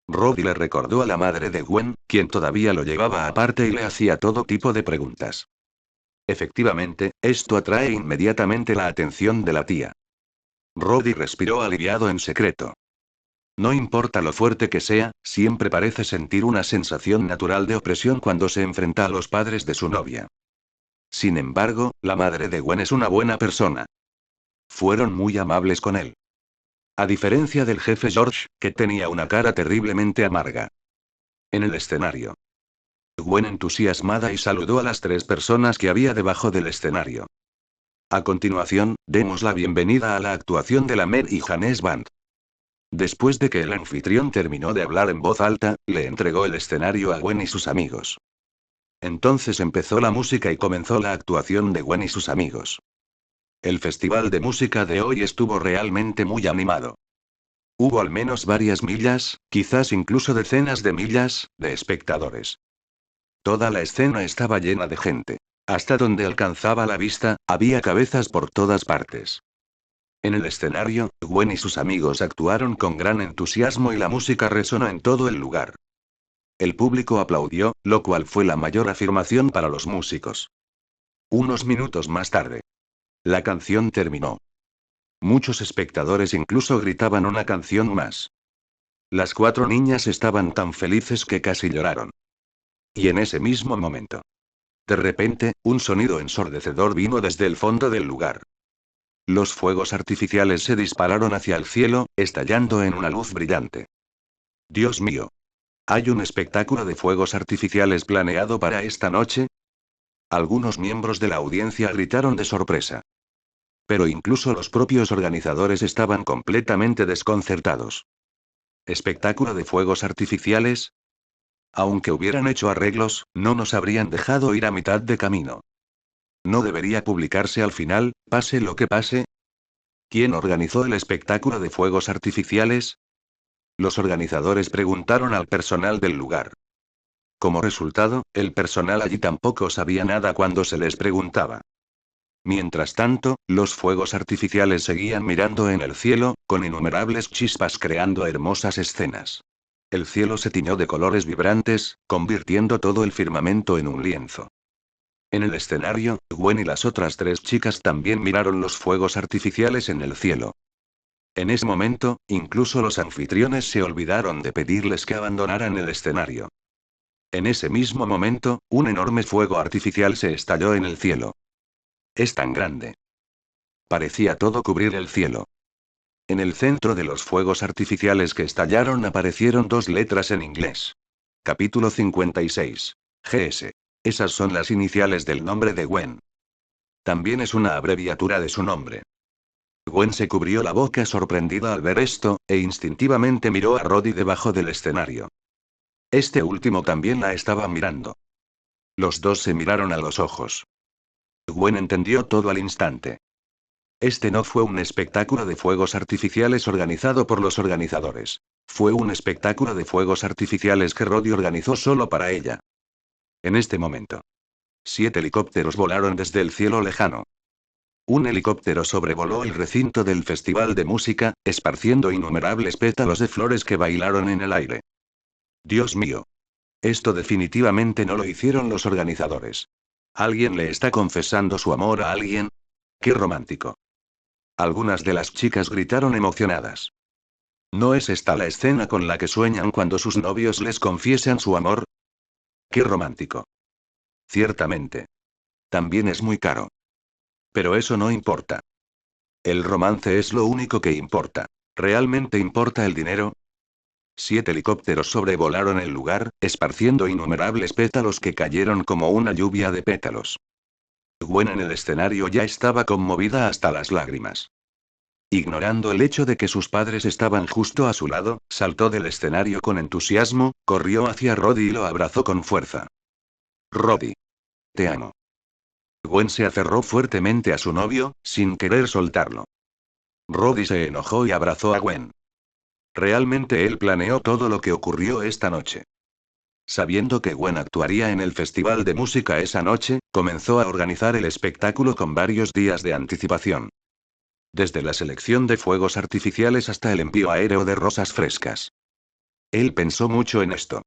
Roddy le recordó a la madre de Gwen, quien todavía lo llevaba aparte y le hacía todo tipo de preguntas. Efectivamente, esto atrae inmediatamente la atención de la tía. Roddy respiró aliviado en secreto. No importa lo fuerte que sea, siempre parece sentir una sensación natural de opresión cuando se enfrenta a los padres de su novia. Sin embargo, la madre de Gwen es una buena persona. Fueron muy amables con él. A diferencia del jefe George, que tenía una cara terriblemente amarga. En el escenario. Gwen entusiasmada y saludó a las 3 personas que había debajo del escenario. A continuación, demos la bienvenida a la actuación de la Mer y Janes Band. Después de que el anfitrión terminó de hablar en voz alta, le entregó el escenario a Gwen y sus amigos. Entonces empezó la música y comenzó la actuación de Gwen y sus amigos. El festival de música de hoy estuvo realmente muy animado. Hubo al menos varias millas, quizás incluso decenas de millas, de espectadores. Toda la escena estaba llena de gente. Hasta donde alcanzaba la vista, había cabezas por todas partes. En el escenario, Gwen y sus amigos actuaron con gran entusiasmo y la música resonó en todo el lugar. El público aplaudió, lo cual fue la mayor afirmación para los músicos. Unos minutos más tarde. La canción terminó. Muchos espectadores incluso gritaban una canción más. Las 4 niñas estaban tan felices que casi lloraron. Y en ese mismo momento. De repente, un sonido ensordecedor vino desde el fondo del lugar. Los fuegos artificiales se dispararon hacia el cielo, estallando en una luz brillante. Dios mío. ¿Hay un espectáculo de fuegos artificiales planeado para esta noche? Algunos miembros de la audiencia gritaron de sorpresa. Pero incluso los propios organizadores estaban completamente desconcertados. ¿Espectáculo de fuegos artificiales? Aunque hubieran hecho arreglos, no nos habrían dejado ir a mitad de camino. ¿No debería publicarse al final, pase lo que pase? ¿Quién organizó el espectáculo de fuegos artificiales? Los organizadores preguntaron al personal del lugar. Como resultado, el personal allí tampoco sabía nada cuando se les preguntaba. Mientras tanto, los fuegos artificiales seguían mirando en el cielo, con innumerables chispas creando hermosas escenas. El cielo se tiñó de colores vibrantes, convirtiendo todo el firmamento en un lienzo. En el escenario, Gwen y las otras 3 chicas también miraron los fuegos artificiales en el cielo. En ese momento, incluso los anfitriones se olvidaron de pedirles que abandonaran el escenario. En ese mismo momento, un enorme fuego artificial se estalló en el cielo. Es tan grande. Parecía todo cubrir el cielo. En el centro de los fuegos artificiales que estallaron aparecieron 2 letras en inglés. Capítulo 56. GS. Esas son las iniciales del nombre de Gwen. También es una abreviatura de su nombre. Gwen se cubrió la boca sorprendida al ver esto, e instintivamente miró a Roddy debajo del escenario. Este último también la estaba mirando. Los dos se miraron a los ojos. Gwen entendió todo al instante. Este no fue un espectáculo de fuegos artificiales organizado por los organizadores. Fue un espectáculo de fuegos artificiales que Roddy organizó solo para ella. En este momento. 7 helicópteros volaron desde el cielo lejano. Un helicóptero sobrevoló el recinto del festival de música, esparciendo innumerables pétalos de flores que bailaron en el aire. Dios mío. Esto definitivamente no lo hicieron los organizadores. ¿Alguien le está confesando su amor a alguien? ¡Qué romántico! Algunas de las chicas gritaron emocionadas. ¿No es esta la escena con la que sueñan cuando sus novios les confiesan su amor? ¡Qué romántico! Ciertamente. También es muy caro. Pero eso no importa. El romance es lo único que importa. ¿Realmente importa el dinero? 7 helicópteros sobrevolaron el lugar, esparciendo innumerables pétalos que cayeron como una lluvia de pétalos. Gwen en el escenario ya estaba conmovida hasta las lágrimas. Ignorando el hecho de que sus padres estaban justo a su lado, saltó del escenario con entusiasmo, corrió hacia Roddy y lo abrazó con fuerza. Roddy. Te amo. Gwen se aferró fuertemente a su novio, sin querer soltarlo. Roddy se enojó y abrazó a Gwen. Realmente él planeó todo lo que ocurrió esta noche. Sabiendo que Gwen actuaría en el festival de música esa noche, comenzó a organizar el espectáculo con varios días de anticipación. Desde la selección de fuegos artificiales hasta el envío aéreo de rosas frescas. Él pensó mucho en esto.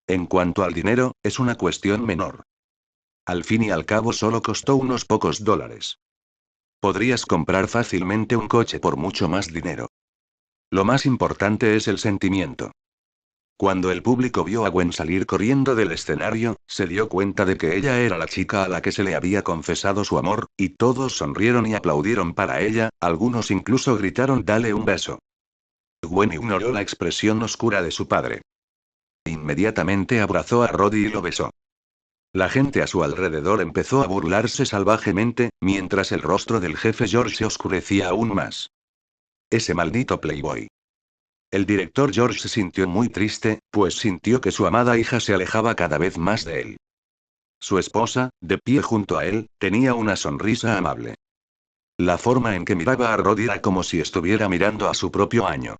En cuanto al dinero, es una cuestión menor. Al fin y al cabo solo costó unos pocos dólares. Podrías comprar fácilmente un coche por mucho más dinero. Lo más importante es el sentimiento. Cuando el público vio a Gwen salir corriendo del escenario, se dio cuenta de que ella era la chica a la que se le había confesado su amor, y todos sonrieron y aplaudieron para ella, algunos incluso gritaron «Dale un beso». Gwen ignoró la expresión oscura de su padre. Inmediatamente abrazó a Roddy y lo besó. La gente a su alrededor empezó a burlarse salvajemente, mientras el rostro del jefe George se oscurecía aún más. Ese maldito playboy. El director George se sintió muy triste, pues sintió que su amada hija se alejaba cada vez más de él. Su esposa, de pie junto a él, tenía una sonrisa amable. La forma en que miraba a Roddy era como si estuviera mirando a su propio año.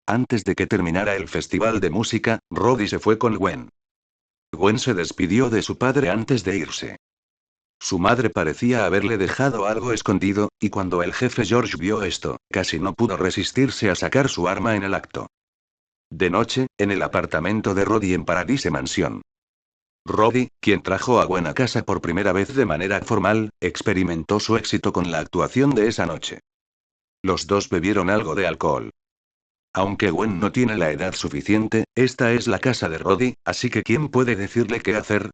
Antes de que terminara el festival de música, Roddy se fue con Gwen. Gwen se despidió de su padre antes de irse. Su madre parecía haberle dejado algo escondido, y cuando el jefe George vio esto, casi no pudo resistirse a sacar su arma en el acto. De noche, en el apartamento de Roddy en Paradise Mansion. Roddy, quien trajo a Gwen a casa por primera vez de manera formal, experimentó su éxito con la actuación de esa noche. Los dos bebieron algo de alcohol. Aunque Gwen no tiene la edad suficiente, esta es la casa de Roddy, así que ¿quién puede decirle qué hacer?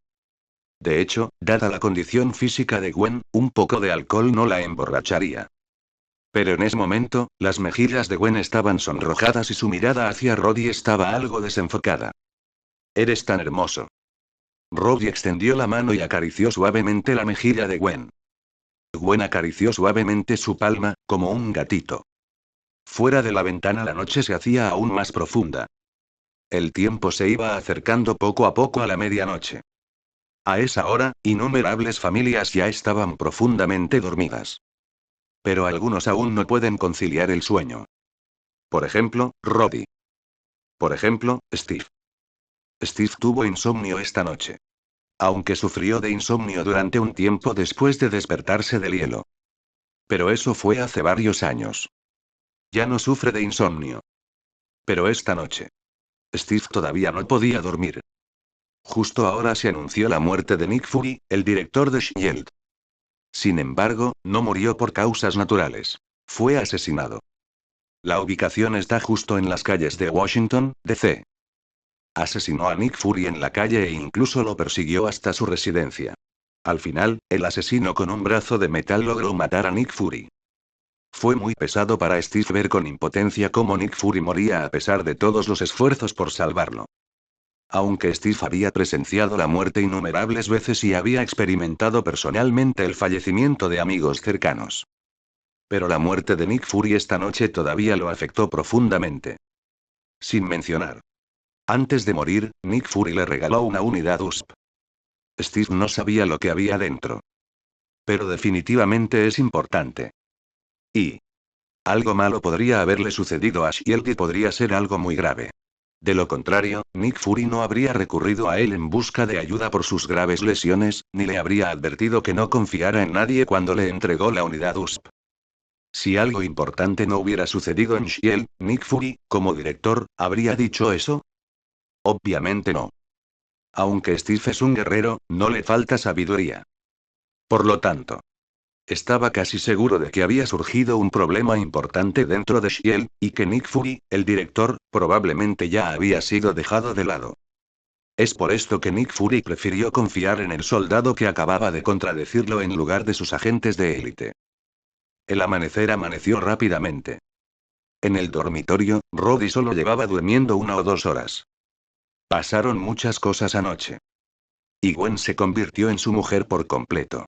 De hecho, dada la condición física de Gwen, un poco de alcohol no la emborracharía. Pero en ese momento, las mejillas de Gwen estaban sonrojadas y su mirada hacia Roddy estaba algo desenfocada. «Eres tan hermoso». Roddy extendió la mano y acarició suavemente la mejilla de Gwen. Gwen acarició suavemente su palma, como un gatito. Fuera de la ventana la noche se hacía aún más profunda. El tiempo se iba acercando poco a poco a la medianoche. A esa hora, innumerables familias ya estaban profundamente dormidas. Pero algunos aún no pueden conciliar el sueño. Por ejemplo, Roddy. Por ejemplo, Steve. Steve tuvo insomnio esta noche. Aunque sufrió de insomnio durante un tiempo después de despertarse del hielo. Pero eso fue hace varios años. Ya no sufre de insomnio. Pero esta noche. Steve todavía no podía dormir. Justo ahora se anunció la muerte de Nick Fury, el director de S.H.I.E.L.D. Sin embargo, no murió por causas naturales. Fue asesinado. La ubicación está justo en las calles de Washington, D.C. Asesinó a Nick Fury en la calle e incluso lo persiguió hasta su residencia. Al final, el asesino con un brazo de metal logró matar a Nick Fury. Fue muy pesado para Steve ver con impotencia cómo Nick Fury moría a pesar de todos los esfuerzos por salvarlo. Aunque Steve había presenciado la muerte innumerables veces y había experimentado personalmente el fallecimiento de amigos cercanos. Pero la muerte de Nick Fury esta noche todavía lo afectó profundamente. Sin mencionar. Antes de morir, Nick Fury le regaló una unidad USP. Steve no sabía lo que había dentro. Pero definitivamente es importante. Y algo malo podría haberle sucedido a Shield y podría ser algo muy grave. De lo contrario, Nick Fury no habría recurrido a él en busca de ayuda por sus graves lesiones, ni le habría advertido que no confiara en nadie cuando le entregó la unidad USP. Si algo importante no hubiera sucedido en Shield, Nick Fury, como director, ¿habría dicho eso? Obviamente no. Aunque Steve es un guerrero, no le falta sabiduría. Por lo tanto, estaba casi seguro de que había surgido un problema importante dentro de S.H.I.E.L.D., y que Nick Fury, el director, probablemente ya había sido dejado de lado. Es por esto que Nick Fury prefirió confiar en el soldado que acababa de contradecirlo en lugar de sus agentes de élite. El amanecer amaneció rápidamente. En el dormitorio, Roddy solo llevaba durmiendo 1 o 2 horas. Pasaron muchas cosas anoche. Y Gwen se convirtió en su mujer por completo.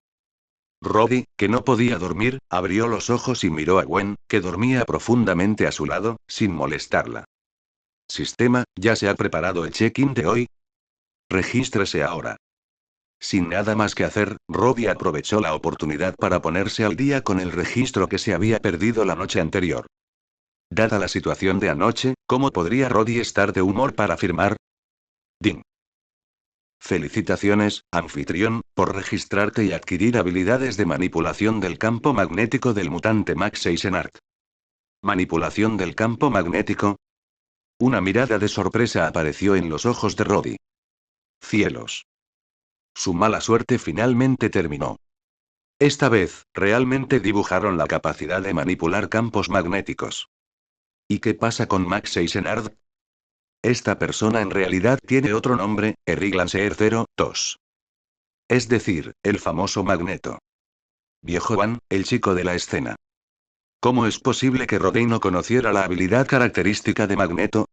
Roddy, que no podía dormir, abrió los ojos y miró a Gwen, que dormía profundamente a su lado, sin molestarla. Sistema, ¿ya se ha preparado el check-in de hoy? Regístrese ahora. Sin nada más que hacer, Roddy aprovechó la oportunidad para ponerse al día con el registro que se había perdido la noche anterior. Dada la situación de anoche, ¿cómo podría Roddy estar de humor para firmar? Ding. Felicitaciones, anfitrión, por registrarte y adquirir habilidades de manipulación del campo magnético del mutante Max Eisenart. ¿Manipulación del campo magnético? Una mirada de sorpresa apareció en los ojos de Roddy. Cielos. Su mala suerte finalmente terminó. Esta vez, realmente dibujaron la capacidad de manipular campos magnéticos. ¿Y qué pasa con Max Eisenard? Esta persona en realidad tiene otro nombre, Eric Lancer 02. Es decir, el famoso Magneto. Viejo Juan, el chico de la escena. ¿Cómo es posible que Rodin no conociera la habilidad característica de Magneto?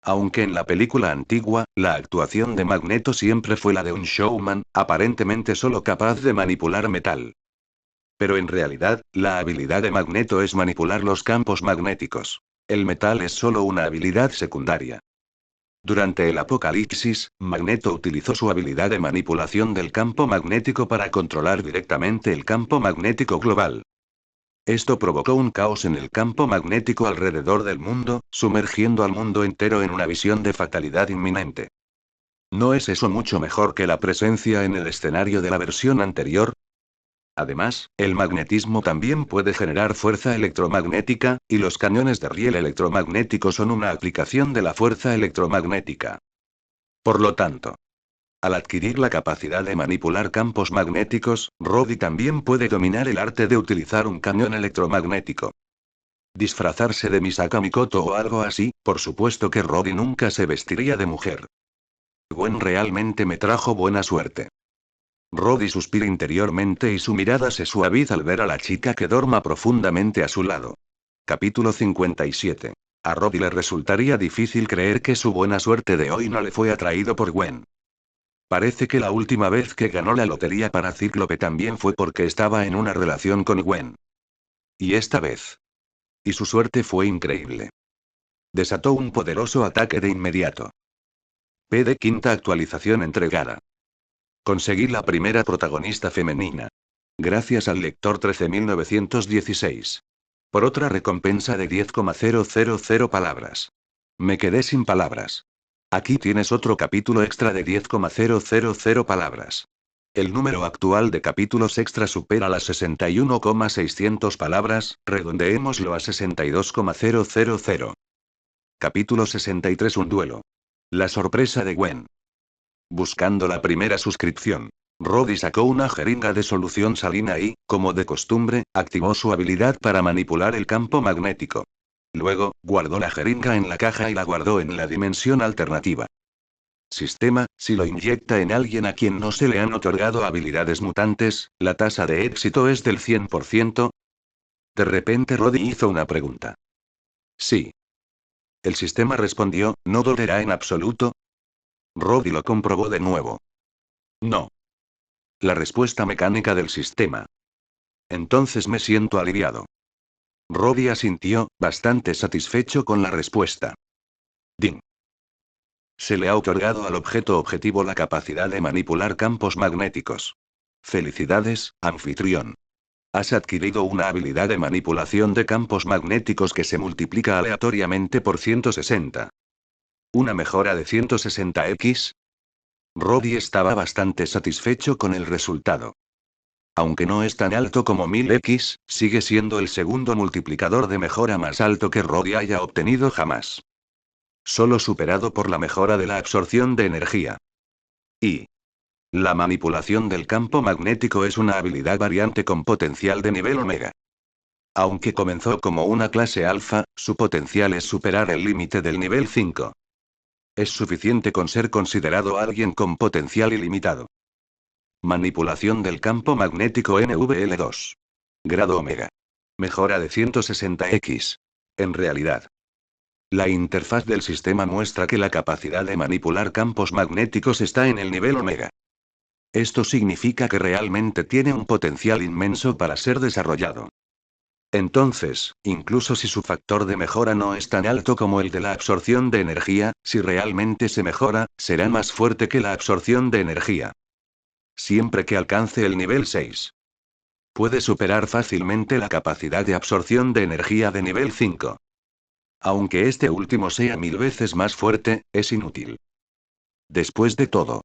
Aunque en la película antigua, la actuación de Magneto siempre fue la de un showman, aparentemente solo capaz de manipular metal. Pero en realidad, la habilidad de Magneto es manipular los campos magnéticos. El metal es solo una habilidad secundaria. Durante el apocalipsis, Magneto utilizó su habilidad de manipulación del campo magnético para controlar directamente el campo magnético global. Esto provocó un caos en el campo magnético alrededor del mundo, sumergiendo al mundo entero en una visión de fatalidad inminente. ¿No es eso mucho mejor que la presencia en el escenario de la versión anterior? Además, el magnetismo también puede generar fuerza electromagnética, y los cañones de riel electromagnético son una aplicación de la fuerza electromagnética. Por lo tanto, al adquirir la capacidad de manipular campos magnéticos, Roddy también puede dominar el arte de utilizar un cañón electromagnético. Disfrazarse de Misaka Mikoto o algo así, por supuesto que Roddy nunca se vestiría de mujer. Gwen realmente me trajo buena suerte. Roddy suspira interiormente y su mirada se suaviza al ver a la chica que dorma profundamente a su lado. Capítulo 57. A Roddy le resultaría difícil creer que su buena suerte de hoy no le fue atraído por Gwen. Parece que la última vez que ganó la lotería para Cíclope también fue porque estaba en una relación con Gwen. Y esta vez. Y su suerte fue increíble. Desató un poderoso ataque de inmediato. PD quinta actualización entregada. Conseguí la primera protagonista femenina. Gracias al lector 13916. Por otra recompensa de 10,000 palabras. Me quedé sin palabras. Aquí tienes otro capítulo extra de 10,000 palabras. El número actual de capítulos extra supera las 61,600 palabras, redondeémoslo a 62,000. Capítulo 63. Un duelo. La sorpresa de Gwen. Buscando la primera suscripción. Roddy sacó una jeringa de solución salina y, como de costumbre, activó su habilidad para manipular el campo magnético. Luego, guardó la jeringa en la caja y la guardó en la dimensión alternativa. Sistema, si lo inyecta en alguien a quien no se le han otorgado habilidades mutantes, la tasa de éxito es del 100%. De repente Roddy hizo una pregunta. Sí. El sistema respondió, ¿no dolerá en absoluto? Roddy lo comprobó de nuevo. No. La respuesta mecánica del sistema. Entonces me siento aliviado. Roddy asintió, bastante satisfecho con la respuesta. Ding. Se le ha otorgado al objeto objetivo la capacidad de manipular campos magnéticos. Felicidades, anfitrión. Has adquirido una habilidad de manipulación de campos magnéticos que se multiplica aleatoriamente por 160. ¿Una mejora de 160x? Roddy estaba bastante satisfecho con el resultado. Aunque no es tan alto como 1000x, sigue siendo el segundo multiplicador de mejora más alto que Roddy haya obtenido jamás. Solo superado por la mejora de la absorción de energía. Y la manipulación del campo magnético es una habilidad variante con potencial de nivel omega. Aunque comenzó como una clase alfa, su potencial es superar el límite del nivel 5. Es suficiente con ser considerado alguien con potencial ilimitado. Manipulación del campo magnético NVL2. Grado omega. Mejora de 160x. En realidad, la interfaz del sistema muestra que la capacidad de manipular campos magnéticos está en el nivel omega. Esto significa que realmente tiene un potencial inmenso para ser desarrollado. Entonces, incluso si su factor de mejora no es tan alto como el de la absorción de energía, si realmente se mejora, será más fuerte que la absorción de energía. Siempre que alcance el nivel 6. Puede superar fácilmente la capacidad de absorción de energía de nivel 5. Aunque este último sea 1000 veces más fuerte, es inútil. Después de todo,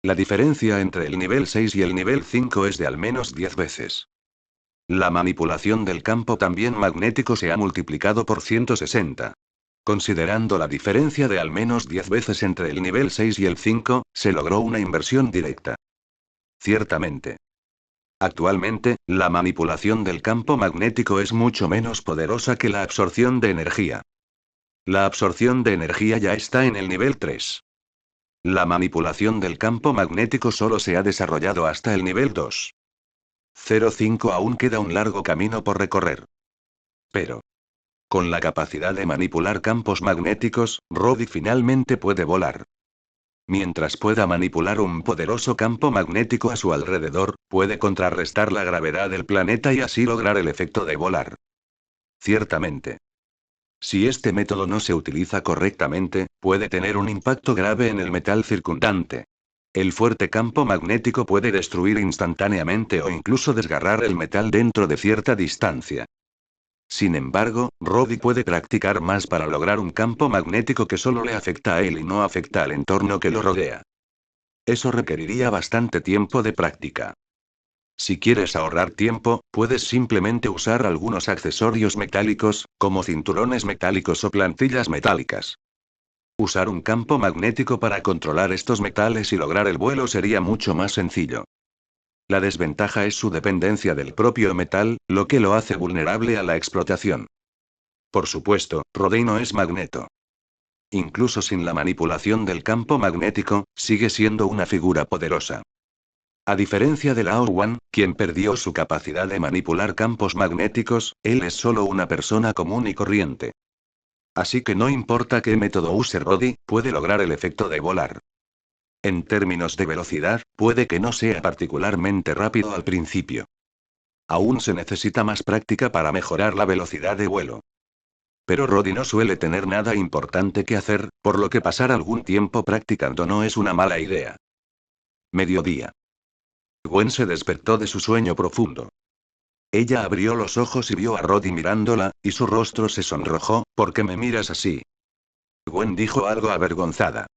la diferencia entre el nivel 6 y el nivel 5 es de al menos 10 veces. La manipulación del campo también magnético se ha multiplicado por 160. Considerando la diferencia de al menos 10 veces entre el nivel 6 y el 5, se logró una inversión directa. Ciertamente. Actualmente, la manipulación del campo magnético es mucho menos poderosa que la absorción de energía. La absorción de energía ya está en el nivel 3. La manipulación del campo magnético solo se ha desarrollado hasta el nivel 2. 0,5 aún queda un largo camino por recorrer. Pero, con la capacidad de manipular campos magnéticos, Roddy finalmente puede volar. Mientras pueda manipular un poderoso campo magnético a su alrededor, puede contrarrestar la gravedad del planeta y así lograr el efecto de volar. Ciertamente. Si este método no se utiliza correctamente, puede tener un impacto grave en el metal circundante. El fuerte campo magnético puede destruir instantáneamente o incluso desgarrar el metal dentro de cierta distancia. Sin embargo, Roddy puede practicar más para lograr un campo magnético que solo le afecta a él y no afecta al entorno que lo rodea. Eso requeriría bastante tiempo de práctica. Si quieres ahorrar tiempo, puedes simplemente usar algunos accesorios metálicos, como cinturones metálicos o plantillas metálicas. Usar un campo magnético para controlar estos metales y lograr el vuelo sería mucho más sencillo. La desventaja es su dependencia del propio metal, lo que lo hace vulnerable a la explotación. Por supuesto, Roddy no es Magneto. Incluso sin la manipulación del campo magnético, sigue siendo una figura poderosa. A diferencia de Lao Wan, quien perdió su capacidad de manipular campos magnéticos, él es solo una persona común y corriente. Así que no importa qué método use Roddy, puede lograr el efecto de volar. En términos de velocidad, puede que no sea particularmente rápido al principio. Aún se necesita más práctica para mejorar la velocidad de vuelo. Pero Roddy no suele tener nada importante que hacer, por lo que pasar algún tiempo practicando no es una mala idea. Mediodía. Gwen se despertó de su sueño profundo. Ella abrió los ojos y vio a Roddy mirándola, y su rostro se sonrojó. ¿Por qué me miras así? Gwen dijo algo avergonzada.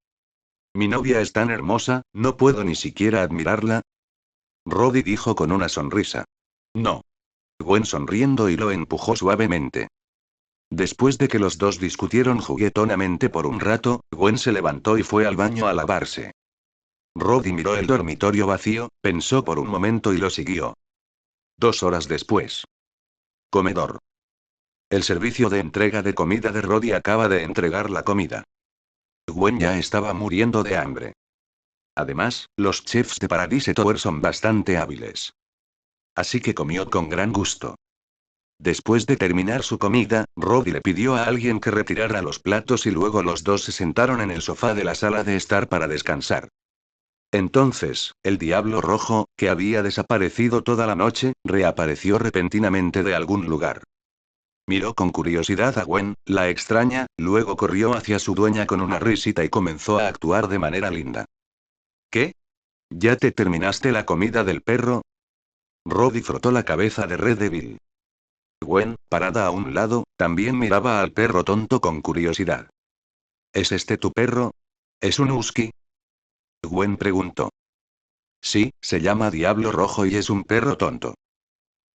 Mi novia es tan hermosa, ¿no puedo ni siquiera admirarla? Roddy dijo con una sonrisa. No. Gwen sonriendo y lo empujó suavemente. Después de que los dos discutieron juguetonamente por un rato, Gwen se levantó y fue al baño a lavarse. Roddy miró el dormitorio vacío, pensó por un momento y lo siguió. 2 horas después. Comedor. El servicio de entrega de comida de Roddy acaba de entregar la comida. Gwen ya estaba muriendo de hambre. Además, los chefs de Paradise Tower son bastante hábiles. Así que comió con gran gusto. Después de terminar su comida, Roddy le pidió a alguien que retirara los platos y luego los dos se sentaron en el sofá de la sala de estar para descansar. Entonces, el Diablo Rojo, que había desaparecido toda la noche, reapareció repentinamente de algún lugar. Miró con curiosidad a Gwen, la extraña, luego corrió hacia su dueña con una risita y comenzó a actuar de manera linda. ¿Qué? ¿Ya te terminaste la comida del perro? Roddy frotó la cabeza de Red Devil. Gwen, parada a un lado, también miraba al perro tonto con curiosidad. ¿Es este tu perro? ¿Es un husky? Gwen preguntó. Sí, se llama Diablo Rojo y es un perro tonto.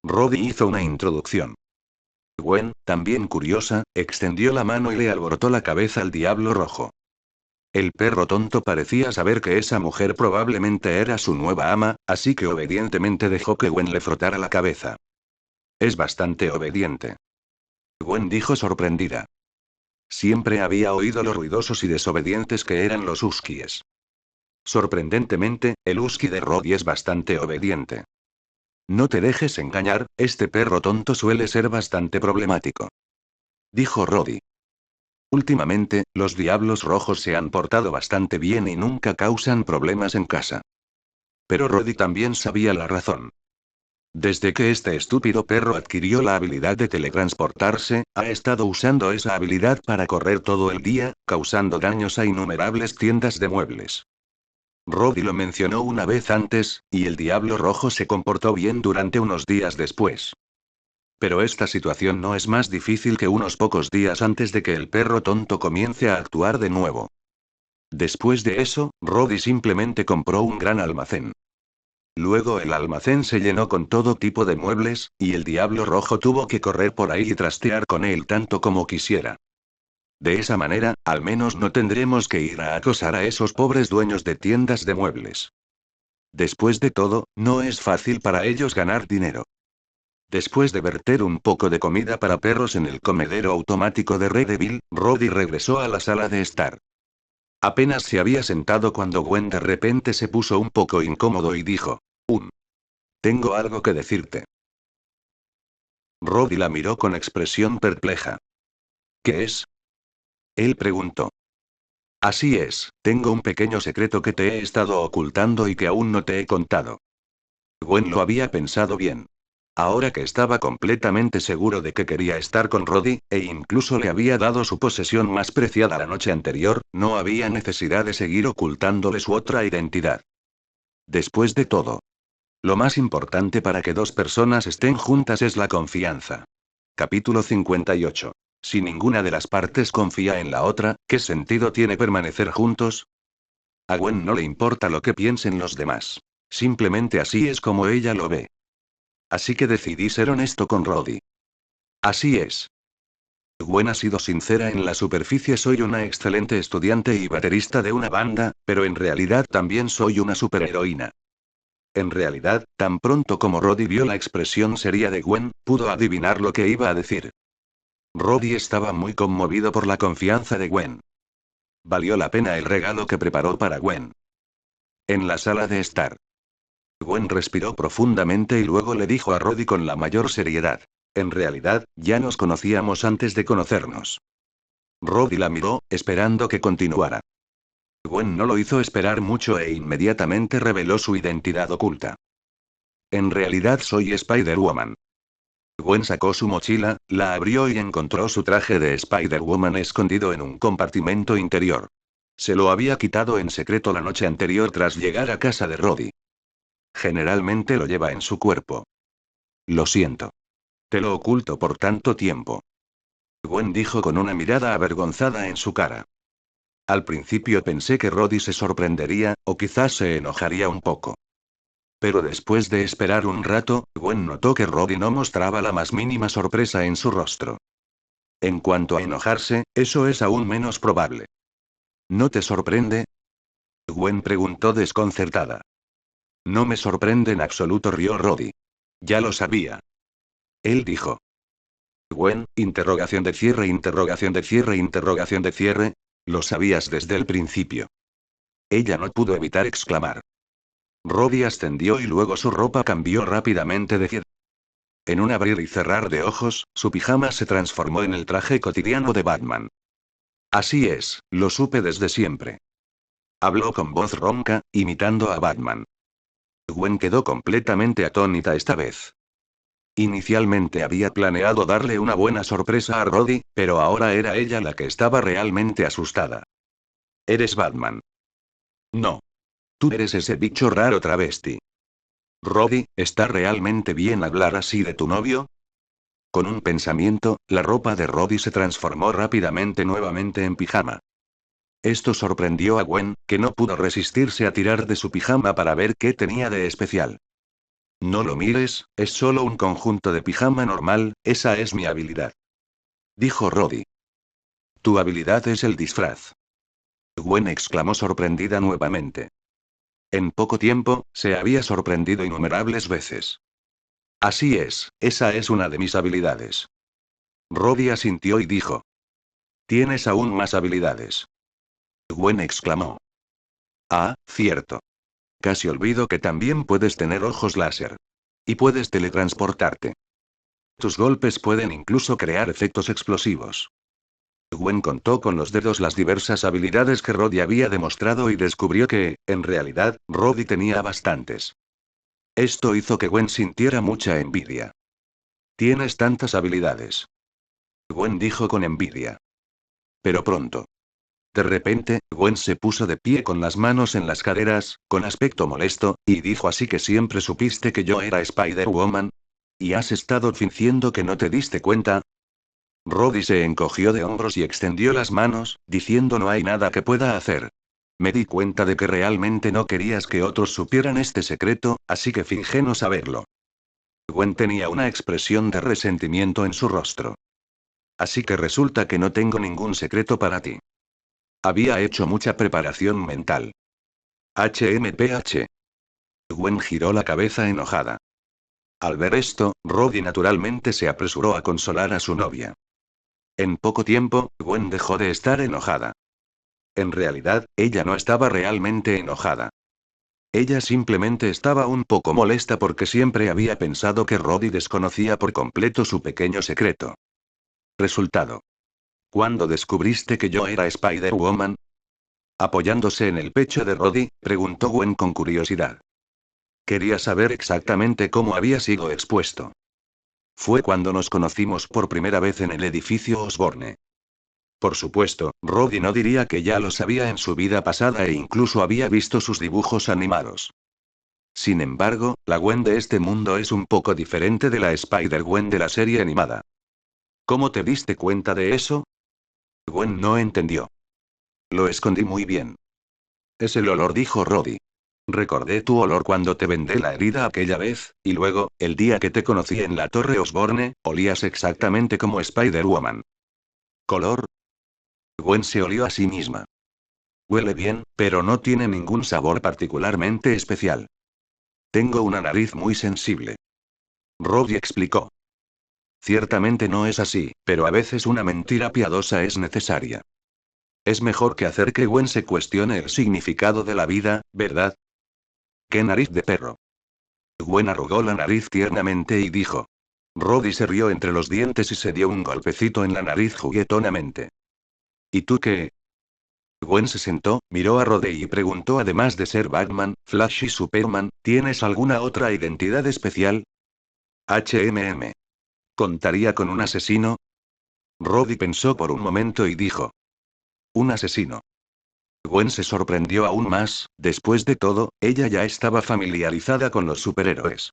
Roddy hizo una introducción. Gwen, también curiosa, extendió la mano y le alborotó la cabeza al Diablo Rojo. El perro tonto parecía saber que esa mujer probablemente era su nueva ama, así que obedientemente dejó que Gwen le frotara la cabeza. Es bastante obediente. Gwen dijo sorprendida. Siempre había oído lo ruidosos y desobedientes que eran los huskies. Sorprendentemente, el husky de Roddy es bastante obediente. No te dejes engañar, este perro tonto suele ser bastante problemático. Dijo Roddy. Últimamente, los diablos rojos se han portado bastante bien y nunca causan problemas en casa. Pero Roddy también sabía la razón. Desde que este estúpido perro adquirió la habilidad de teletransportarse, ha estado usando esa habilidad para correr todo el día, causando daños a innumerables tiendas de muebles. Roddy lo mencionó una vez antes, y el Diablo Rojo se comportó bien durante unos días después. Pero esta situación no es más difícil que unos pocos días antes de que el perro tonto comience a actuar de nuevo. Después de eso, Roddy simplemente compró un gran almacén. Luego el almacén se llenó con todo tipo de muebles, y el Diablo Rojo tuvo que correr por ahí y trastear con él tanto como quisiera. De esa manera, al menos no tendremos que ir a acosar a esos pobres dueños de tiendas de muebles. Después de todo, no es fácil para ellos ganar dinero. Después de verter un poco de comida para perros en el comedero automático de Redeville, Roddy regresó a la sala de estar. Apenas se había sentado cuando Gwen de repente se puso un poco incómodo y dijo: Tengo algo que decirte. Roddy la miró con expresión perpleja. ¿Qué es? Él preguntó. Así es, tengo un pequeño secreto que te he estado ocultando y que aún no te he contado. Gwen lo había pensado bien. Ahora que estaba completamente seguro de que quería estar con Roddy, e incluso le había dado su posesión más preciada la noche anterior, no había necesidad de seguir ocultándole su otra identidad. Después de todo, lo más importante para que dos personas estén juntas es la confianza. Capítulo 58. Si ninguna de las partes confía en la otra, ¿qué sentido tiene permanecer juntos? A Gwen no le importa lo que piensen los demás. Simplemente así es como ella lo ve. Así que decidí ser honesto con Roddy. Así es. Gwen ha sido sincera en la superficie. Soy una excelente estudiante y baterista de una banda, pero en realidad también soy una superheroína. En realidad, tan pronto como Roddy vio la expresión seria de Gwen, pudo adivinar lo que iba a decir. Roddy estaba muy conmovido por la confianza de Gwen. Valió la pena el regalo que preparó para Gwen. En la sala de estar, Gwen respiró profundamente y luego le dijo a Roddy con la mayor seriedad: En realidad, ya nos conocíamos antes de conocernos. Roddy la miró, esperando que continuara. Gwen no lo hizo esperar mucho e inmediatamente reveló su identidad oculta. En realidad soy Spider-Woman. Gwen sacó su mochila, la abrió y encontró su traje de Spider-Woman escondido en un compartimento interior. Se lo había quitado en secreto la noche anterior tras llegar a casa de Roddy. Generalmente lo lleva en su cuerpo. Lo siento. Te lo oculto por tanto tiempo. Gwen dijo con una mirada avergonzada en su cara. Al principio pensé que Roddy se sorprendería, o quizás se enojaría un poco. Pero después de esperar un rato, Gwen notó que Roddy no mostraba la más mínima sorpresa en su rostro. En cuanto a enojarse, eso es aún menos probable. ¿No te sorprende? Gwen preguntó desconcertada. No me sorprende en absoluto, rió Roddy. Ya lo sabía. Él dijo. Gwen, interrogación de cierre, interrogación de cierre, interrogación de cierre. Lo sabías desde el principio. Ella no pudo evitar exclamar. Roddy ascendió y luego su ropa cambió rápidamente de cierre. En un abrir y cerrar de ojos, su pijama se transformó en el traje cotidiano de Batman. Así es, lo supe desde siempre. Habló con voz ronca, imitando a Batman. Gwen quedó completamente atónita esta vez. Inicialmente había planeado darle una buena sorpresa a Roddy, pero ahora era ella la que estaba realmente asustada. ¿Eres Batman? No. Tú eres ese bicho raro travesti. Roddy, ¿está realmente bien hablar así de tu novio? Con un pensamiento, la ropa de Roddy se transformó rápidamente nuevamente en pijama. Esto sorprendió a Gwen, que no pudo resistirse a tirar de su pijama para ver qué tenía de especial. No lo mires, es solo un conjunto de pijama normal, esa es mi habilidad. Dijo Roddy. Tu habilidad es el disfraz. Gwen exclamó sorprendida nuevamente. En poco tiempo, se había sorprendido innumerables veces. Así es, esa es una de mis habilidades. Roddy asintió y dijo. Tienes aún más habilidades. Gwen exclamó. Ah, cierto. Casi olvido que también puedes tener ojos láser. Y puedes teletransportarte. Tus golpes pueden incluso crear efectos explosivos. Gwen contó con los dedos las diversas habilidades que Roddy había demostrado y descubrió que, en realidad, Roddy tenía bastantes. Esto hizo que Gwen sintiera mucha envidia. Tienes tantas habilidades. Gwen dijo con envidia. Pero pronto. De repente, Gwen se puso de pie con las manos en las caderas, con aspecto molesto, y dijo: ¿Así que siempre supiste que yo era Spider-Woman? ¿Y has estado fingiendo que no te diste cuenta? Roddy se encogió de hombros y extendió las manos, diciendo: No hay nada que pueda hacer. Me di cuenta de que realmente no querías que otros supieran este secreto, así que fingí no saberlo. Gwen tenía una expresión de resentimiento en su rostro. Así que resulta que no tengo ningún secreto para ti. Había hecho mucha preparación mental. HMPH. Gwen giró la cabeza enojada. Al ver esto, Roddy naturalmente se apresuró a consolar a su novia. En poco tiempo, Gwen dejó de estar enojada. En realidad, ella no estaba realmente enojada. Ella simplemente estaba un poco molesta porque siempre había pensado que Roddy desconocía por completo su pequeño secreto. Resultado. ¿Cuándo descubriste que yo era Spider-Woman? Apoyándose en el pecho de Roddy, preguntó Gwen con curiosidad. Quería saber exactamente cómo había sido expuesto. Fue cuando nos conocimos por primera vez en el edificio Osborne. Por supuesto, Roddy no diría que ya lo sabía en su vida pasada e incluso había visto sus dibujos animados. Sin embargo, la Gwen de este mundo es un poco diferente de la Spider-Gwen de la serie animada. ¿Cómo te diste cuenta de eso? Gwen no entendió. Lo escondí muy bien. Es el olor, dijo Roddy. Recordé tu olor cuando te vendé la herida aquella vez, y luego, el día que te conocí en la Torre Osborne, olías exactamente como Spider-Woman. ¿Color? Gwen se olió a sí misma. Huele bien, pero no tiene ningún sabor particularmente especial. Tengo una nariz muy sensible. Roddy explicó. Ciertamente no es así, pero a veces una mentira piadosa es necesaria. Es mejor que hacer que Gwen se cuestione el significado de la vida, ¿verdad? ¡Qué nariz de perro! Gwen arrugó la nariz tiernamente y dijo. Roddy se rió entre los dientes y se dio un golpecito en la nariz juguetonamente. ¿Y tú qué? Gwen se sentó, miró a Roddy y preguntó, además de ser Batman, Flash y Superman, ¿tienes alguna otra identidad especial? HMM. ¿Contaría con un asesino? Roddy pensó por un momento y dijo. Un asesino. Gwen se sorprendió aún más, después de todo, ella ya estaba familiarizada con los superhéroes.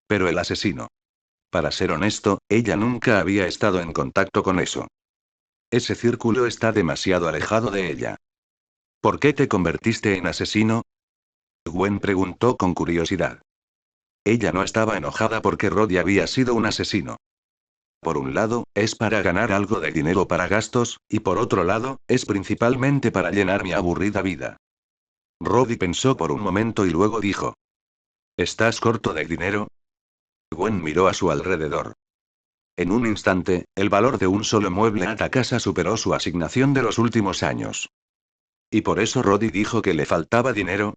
Pero el asesino. Para ser honesto, ella nunca había estado en contacto con eso. Ese círculo está demasiado alejado de ella. ¿Por qué te convertiste en asesino? Gwen preguntó con curiosidad. Ella no estaba enojada porque Roddy había sido un asesino. Por un lado, es para ganar algo de dinero para gastos, y por otro lado, es principalmente para llenar mi aburrida vida. Roddy pensó por un momento y luego dijo. ¿Estás corto de dinero? Gwen miró a su alrededor. En un instante, el valor de un solo mueble a la casa superó su asignación de los últimos años. ¿Y por eso Roddy dijo que le faltaba dinero?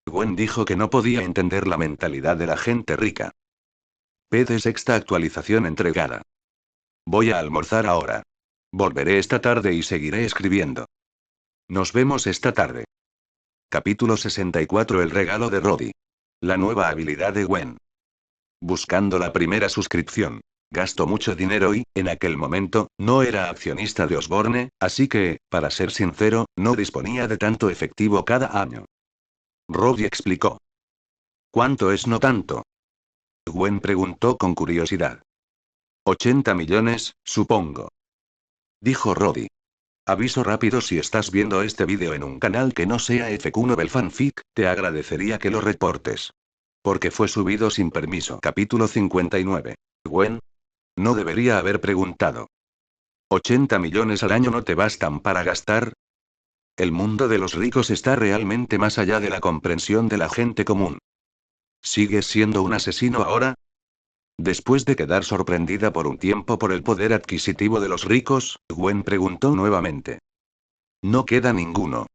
Gwen dijo que no podía entender la mentalidad de la gente rica. PD sexta actualización entregada. Voy a almorzar ahora. Volveré esta tarde y seguiré escribiendo. Nos vemos esta tarde. Capítulo 64. El regalo de Roddy. La nueva habilidad de Gwen. Buscando la primera suscripción. Gasto mucho dinero y, en aquel momento, no era accionista de Osborne, así que, para ser sincero, no disponía de tanto efectivo cada año. Roddy explicó. ¿Cuánto es no tanto? Gwen preguntó con curiosidad. 80 millones, supongo. Dijo Roddy. Aviso rápido: si estás viendo este vídeo en un canal que no sea FQ Novel Fanfic, te agradecería que lo reportes. Porque fue subido sin permiso. Capítulo 59. Gwen. No debería haber preguntado. ¿80 millones al año no te bastan para gastar? El mundo de los ricos está realmente más allá de la comprensión de la gente común. ¿Sigues siendo un asesino ahora? Después de quedar sorprendida por un tiempo por el poder adquisitivo de los ricos, Gwen preguntó nuevamente. No queda ninguno.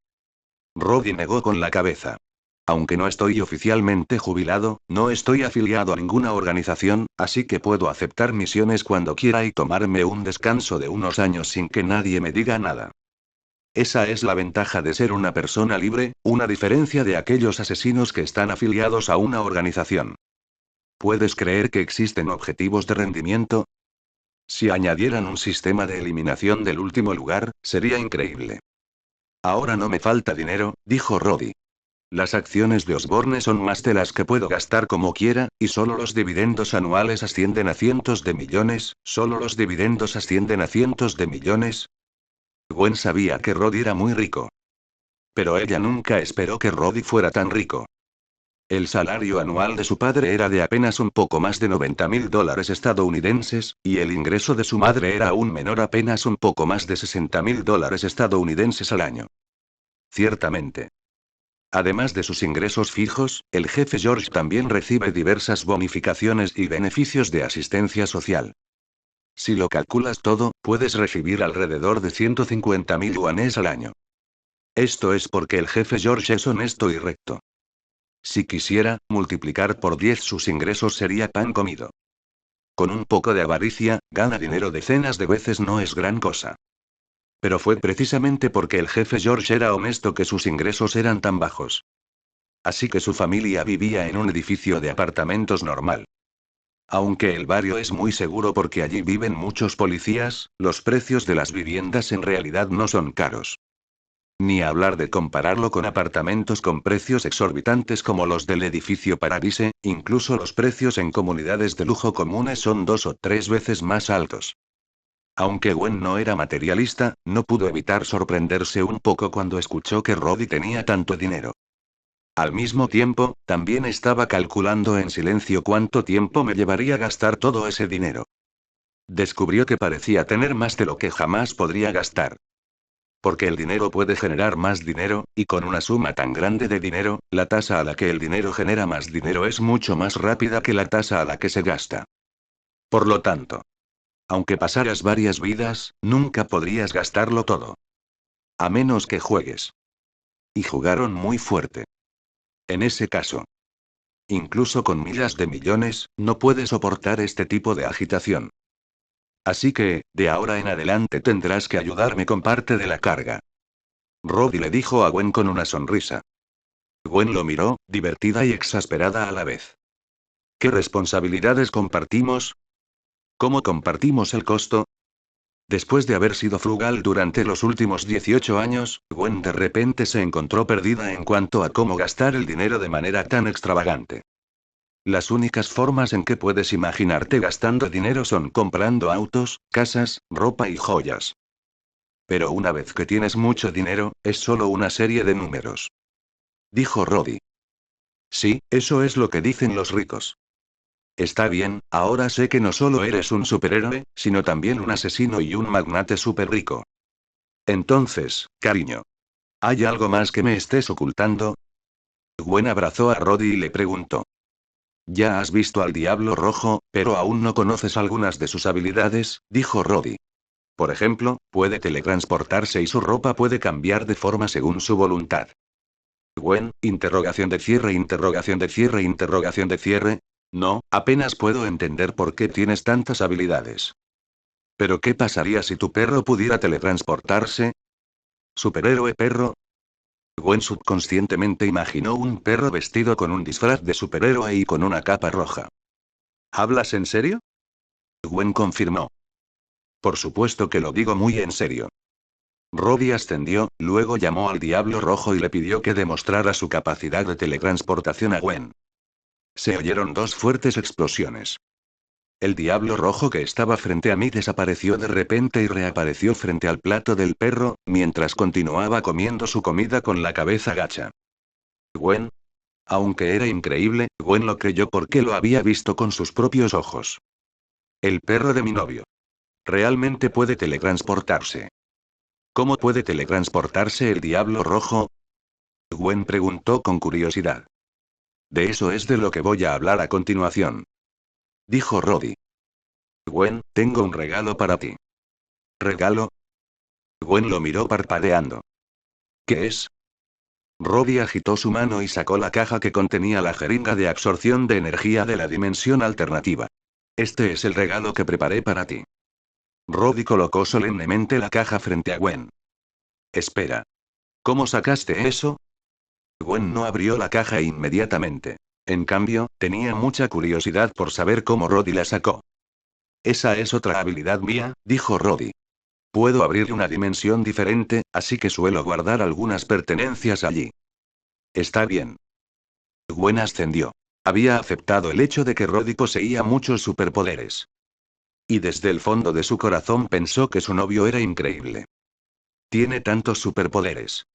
Roddy negó con la cabeza. Aunque no estoy oficialmente jubilado, no estoy afiliado a ninguna organización, así que puedo aceptar misiones cuando quiera y tomarme un descanso de unos años sin que nadie me diga nada. Esa es la ventaja de ser una persona libre, una diferencia de aquellos asesinos que están afiliados a una organización. ¿Puedes creer que existen objetivos de rendimiento? Si añadieran un sistema de eliminación del último lugar, sería increíble. Ahora no me falta dinero, dijo Roddy. Las acciones de Osborne son más de las que puedo gastar como quiera, y solo los dividendos anuales ascienden a cientos de millones, solo los dividendos ascienden a cientos de millones. Gwen sabía que Roddy era muy rico. Pero ella nunca esperó que Roddy fuera tan rico. El salario anual de su padre era de apenas un poco más de $90.000 estadounidenses, y el ingreso de su madre era aún menor, apenas un poco más de $60.000 estadounidenses al año. Ciertamente. Además de sus ingresos fijos, el jefe George también recibe diversas bonificaciones y beneficios de asistencia social. Si lo calculas todo, puedes recibir alrededor de 150.000 yuanes al año. Esto es porque el jefe George es honesto y recto. Si quisiera, multiplicar por 10 sus ingresos sería pan comido. Con un poco de avaricia, gana dinero decenas de veces no es gran cosa. Pero fue precisamente porque el jefe George era honesto que sus ingresos eran tan bajos. Así que su familia vivía en un edificio de apartamentos normal. Aunque el barrio es muy seguro porque allí viven muchos policías, los precios de las viviendas en realidad no son caros. Ni hablar de compararlo con apartamentos con precios exorbitantes como los del edificio Paradise, incluso los precios en comunidades de lujo comunes son 2 o 3 veces más altos. Aunque Gwen no era materialista, no pudo evitar sorprenderse un poco cuando escuchó que Roddy tenía tanto dinero. Al mismo tiempo, también estaba calculando en silencio cuánto tiempo me llevaría a gastar todo ese dinero. Descubrió que parecía tener más de lo que jamás podría gastar. Porque el dinero puede generar más dinero, y con una suma tan grande de dinero, la tasa a la que el dinero genera más dinero es mucho más rápida que la tasa a la que se gasta. Por lo tanto, aunque pasaras varias vidas, nunca podrías gastarlo todo. A menos que juegues. Y jugaron muy fuerte. En ese caso, incluso con miles de millones, no puede soportar este tipo de agitación. Así que, de ahora en adelante tendrás que ayudarme con parte de la carga. Roddy le dijo a Gwen con una sonrisa. Gwen lo miró, divertida y exasperada a la vez. ¿Qué responsabilidades compartimos? ¿Cómo compartimos el costo? Después de haber sido frugal durante los últimos 18 años, Gwen de repente se encontró perdida en cuanto a cómo gastar el dinero de manera tan extravagante. Las únicas formas en que puedes imaginarte gastando dinero son comprando autos, casas, ropa y joyas. Pero una vez que tienes mucho dinero, es solo una serie de números. Dijo Roddy. Sí, eso es lo que dicen los ricos. Está bien, ahora sé que no solo eres un superhéroe, sino también un asesino y un magnate súper rico. Entonces, cariño. ¿Hay algo más que me estés ocultando? Gwen abrazó a Roddy y le preguntó. Ya has visto al Diablo Rojo, pero aún no conoces algunas de sus habilidades, dijo Roddy. Por ejemplo, puede teletransportarse y su ropa puede cambiar de forma según su voluntad. Gwen, interrogación de cierre, interrogación de cierre, interrogación de cierre. No, apenas puedo entender por qué tienes tantas habilidades. ¿Pero qué pasaría si tu perro pudiera teletransportarse? ¿Superhéroe perro? Gwen subconscientemente imaginó un perro vestido con un disfraz de superhéroe y con una capa roja. ¿Hablas en serio? Gwen confirmó. Por supuesto que lo digo muy en serio. Roddy ascendió, luego llamó al Diablo Rojo y le pidió que demostrara su capacidad de teletransportación a Gwen. Se oyeron dos fuertes explosiones. El Diablo Rojo que estaba frente a mí desapareció de repente y reapareció frente al plato del perro, mientras continuaba comiendo su comida con la cabeza gacha. Gwen. Aunque era increíble, Gwen lo creyó porque lo había visto con sus propios ojos. El perro de mi novio. Realmente puede teletransportarse. ¿Cómo puede teletransportarse el Diablo Rojo? Gwen preguntó con curiosidad. De eso es de lo que voy a hablar a continuación. Dijo Roddy. Gwen, tengo un regalo para ti. ¿Regalo? Gwen lo miró parpadeando. ¿Qué es? Roddy agitó su mano y sacó la caja que contenía la jeringa de absorción de energía de la dimensión alternativa. Este es el regalo que preparé para ti. Roddy colocó solemnemente la caja frente a Gwen. Espera. ¿Cómo sacaste eso? Gwen no abrió la caja inmediatamente. En cambio, tenía mucha curiosidad por saber cómo Roddy la sacó. Esa es otra habilidad mía, dijo Roddy. Puedo abrir una dimensión diferente, así que suelo guardar algunas pertenencias allí. Está bien. Gwen ascendió. Había aceptado el hecho de que Roddy poseía muchos superpoderes. Y desde el fondo de su corazón pensó que su novio era increíble. Tiene tantos superpoderes.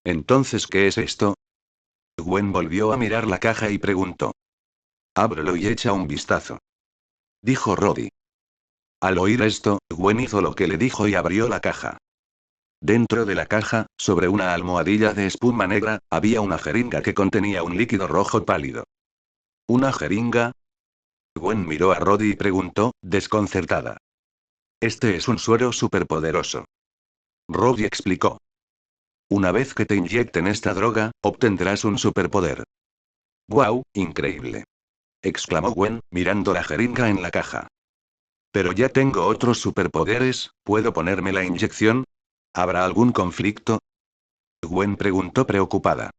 Entonces, ¿qué es esto? Gwen volvió a mirar la caja y preguntó. Ábrelo y echa un vistazo. Dijo Roddy. Al oír esto, Gwen hizo lo que le dijo y abrió la caja. Dentro de la caja, sobre una almohadilla de espuma negra, había una jeringa que contenía un líquido rojo pálido. ¿Una jeringa? Gwen miró a Roddy y preguntó, desconcertada. Este es un suero superpoderoso. Roddy explicó. Una vez que te inyecten esta droga, obtendrás un superpoder. ¡Guau, increíble! Exclamó Gwen, mirando la jeringa en la caja. Pero ya tengo otros superpoderes, ¿puedo ponerme la inyección? ¿Habrá algún conflicto? Gwen preguntó preocupada.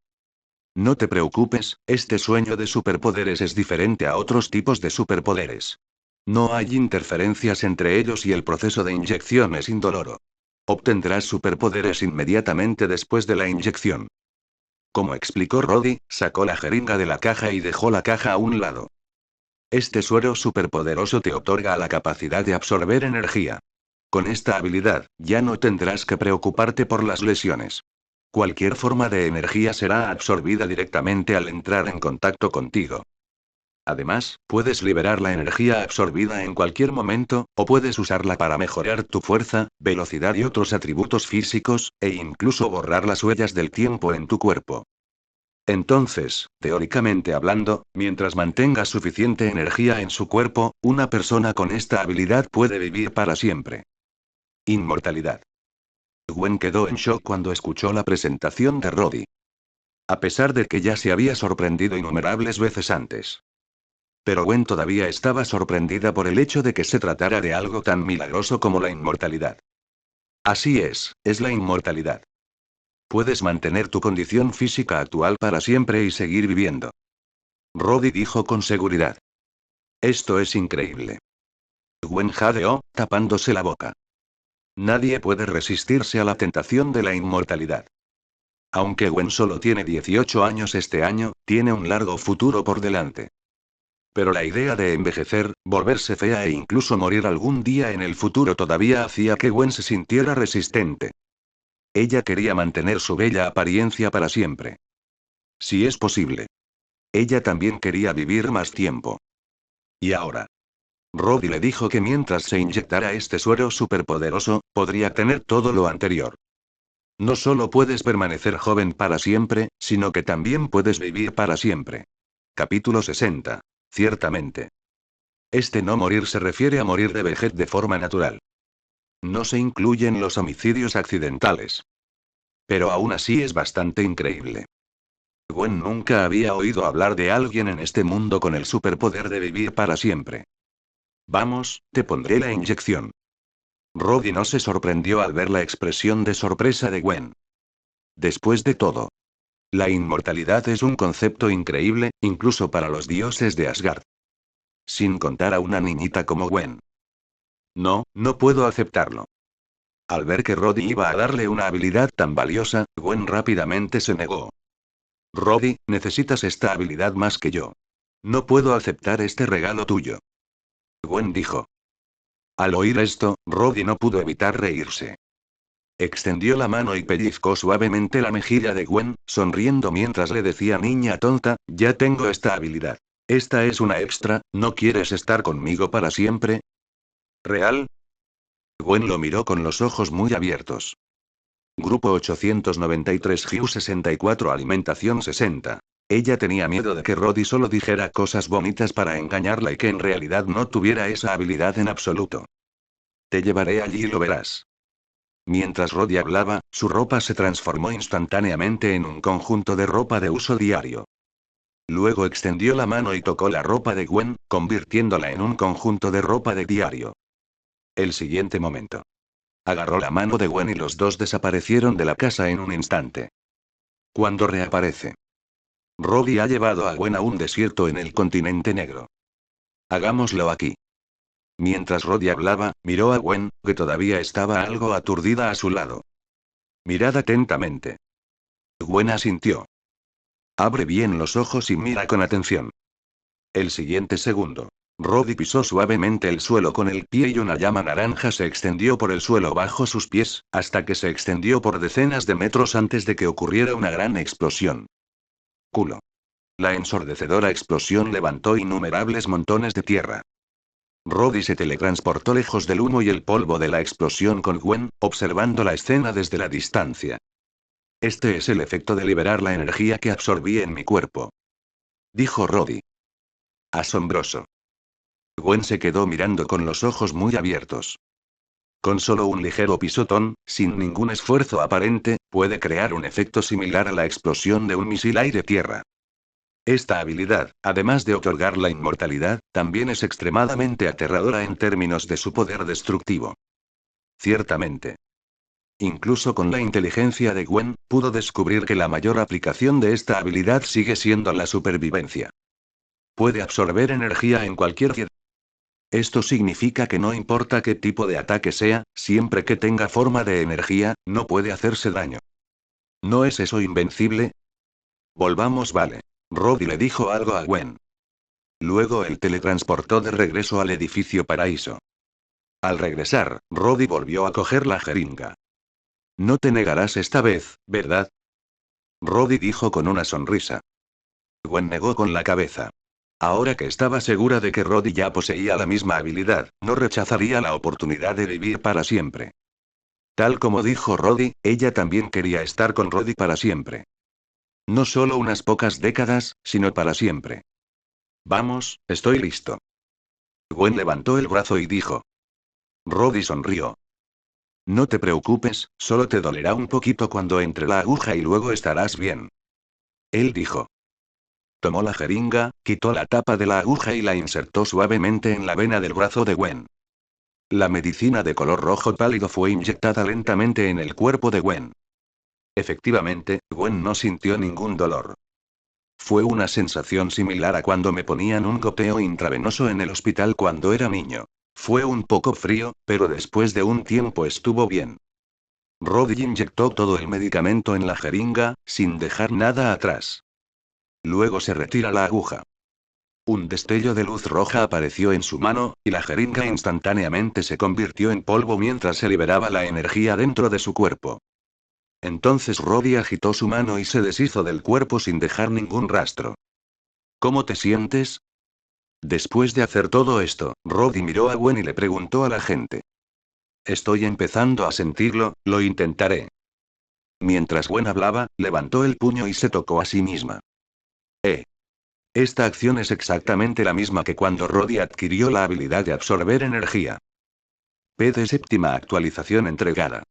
No te preocupes, este sueño de superpoderes es diferente a otros tipos de superpoderes. No hay interferencias entre ellos y el proceso de inyección es indoloro. Obtendrás superpoderes inmediatamente después de la inyección. Como explicó Roddy, sacó la jeringa de la caja y dejó la caja a un lado. Este suero superpoderoso te otorga la capacidad de absorber energía. Con esta habilidad, ya no tendrás que preocuparte por las lesiones. Cualquier forma de energía será absorbida directamente al entrar en contacto contigo. Además, puedes liberar la energía absorbida en cualquier momento, o puedes usarla para mejorar tu fuerza, velocidad y otros atributos físicos, e incluso borrar las huellas del tiempo en tu cuerpo. Entonces, teóricamente hablando, mientras mantenga suficiente energía en su cuerpo, una persona con esta habilidad puede vivir para siempre. Inmortalidad. Gwen quedó en shock cuando escuchó la presentación de Roddy. A pesar de que ya se había sorprendido innumerables veces antes. Pero Gwen todavía estaba sorprendida por el hecho de que se tratara de algo tan milagroso como la inmortalidad. Así es la inmortalidad. Puedes mantener tu condición física actual para siempre y seguir viviendo. Roddy dijo con seguridad. Esto es increíble. Gwen jadeó, tapándose la boca. Nadie puede resistirse a la tentación de la inmortalidad. Aunque Gwen solo tiene 18 años este año, tiene un largo futuro por delante. Pero la idea de envejecer, volverse fea e incluso morir algún día en el futuro todavía hacía que Gwen se sintiera resistente. Ella quería mantener su bella apariencia para siempre. Si es posible. Ella también quería vivir más tiempo. Y ahora. Roddy le dijo que mientras se inyectara este suero superpoderoso, podría tener todo lo anterior. No solo puedes permanecer joven para siempre, sino que también puedes vivir para siempre. Capítulo 60. Ciertamente. Este no morir se refiere a morir de vejez de forma natural. No se incluyen los homicidios accidentales. Pero aún así es bastante increíble. Gwen nunca había oído hablar de alguien en este mundo con el superpoder de vivir para siempre. Vamos, te pondré la inyección. Roddy no se sorprendió al ver la expresión de sorpresa de Gwen. Después de todo, la inmortalidad es un concepto increíble, incluso para los dioses de Asgard. Sin contar a una niñita como Gwen. No, no puedo aceptarlo. Al ver que Roddy iba a darle una habilidad tan valiosa, Gwen rápidamente se negó. Roddy, necesitas esta habilidad más que yo. No puedo aceptar este regalo tuyo. Gwen dijo. Al oír esto, Roddy no pudo evitar reírse. Extendió la mano y pellizcó suavemente la mejilla de Gwen, sonriendo mientras le decía niña tonta, ya tengo esta habilidad. Esta es una extra, ¿no quieres estar conmigo para siempre? ¿Real? Gwen lo miró con los ojos muy abiertos. Grupo 893 GIU 64 Alimentación 60. Ella tenía miedo de que Roddy solo dijera cosas bonitas para engañarla y que en realidad no tuviera esa habilidad en absoluto. Te llevaré allí y lo verás. Mientras Roddy hablaba, su ropa se transformó instantáneamente en un conjunto de ropa de uso diario. Luego extendió la mano y tocó la ropa de Gwen, convirtiéndola en un conjunto de ropa de diario. El siguiente momento. Agarró la mano de Gwen y los dos desaparecieron de la casa en un instante. Cuando reaparece. Roddy ha llevado a Gwen a un desierto en el continente negro. Hagámoslo aquí. Mientras Roddy hablaba, miró a Gwen, que todavía estaba algo aturdida a su lado. Mirad atentamente. Gwen asintió. Abre bien los ojos y mira con atención. El siguiente segundo. Roddy pisó suavemente el suelo con el pie y una llama naranja se extendió por el suelo bajo sus pies, hasta que se extendió por decenas de metros antes de que ocurriera una gran explosión. Culo. La ensordecedora explosión levantó innumerables montones de tierra. Roddy se teletransportó lejos del humo y el polvo de la explosión con Gwen, observando la escena desde la distancia. Este es el efecto de liberar la energía que absorbí en mi cuerpo, dijo Roddy. Asombroso. Gwen se quedó mirando con los ojos muy abiertos. Con solo un ligero pisotón, sin ningún esfuerzo aparente, puede crear un efecto similar a la explosión de un misil aire-tierra. Esta habilidad, además de otorgar la inmortalidad, también es extremadamente aterradora en términos de su poder destructivo. Ciertamente. Incluso con la inteligencia de Gwen, pudo descubrir que la mayor aplicación de esta habilidad sigue siendo la supervivencia. Puede absorber energía en cualquier. Esto significa que no importa qué tipo de ataque sea, siempre que tenga forma de energía, no puede hacerse daño. ¿No es eso invencible? Volvamos, vale. Roddy le dijo algo a Gwen. Luego él teletransportó de regreso al edificio Paraíso. Al regresar, Roddy volvió a coger la jeringa. No te negarás esta vez, ¿verdad? Roddy dijo con una sonrisa. Gwen negó con la cabeza. Ahora que estaba segura de que Roddy ya poseía la misma habilidad, no rechazaría la oportunidad de vivir para siempre. Tal como dijo Roddy, ella también quería estar con Roddy para siempre. No solo unas pocas décadas, sino para siempre. Vamos, estoy listo. Gwen levantó el brazo y dijo. Roddy sonrió. No te preocupes, solo te dolerá un poquito cuando entre la aguja y luego estarás bien. Él dijo. Tomó la jeringa, quitó la tapa de la aguja y la insertó suavemente en la vena del brazo de Gwen. La medicina de color rojo pálido fue inyectada lentamente en el cuerpo de Gwen. Efectivamente, Gwen no sintió ningún dolor. Fue una sensación similar a cuando me ponían un goteo intravenoso en el hospital cuando era niño. Fue un poco frío, pero después de un tiempo estuvo bien. Roddy inyectó todo el medicamento en la jeringa, sin dejar nada atrás. Luego se retira la aguja. Un destello de luz roja apareció en su mano, y la jeringa instantáneamente se convirtió en polvo mientras se liberaba la energía dentro de su cuerpo. Entonces Roddy agitó su mano y se deshizo del cuerpo sin dejar ningún rastro. ¿Cómo te sientes? Después de hacer todo esto, Roddy miró a Gwen y le preguntó a la gente. Estoy empezando a sentirlo, lo intentaré. Mientras Gwen hablaba, levantó el puño y se tocó a sí misma. Esta acción es exactamente la misma que cuando Roddy adquirió la habilidad de absorber energía. PD séptima actualización entregada.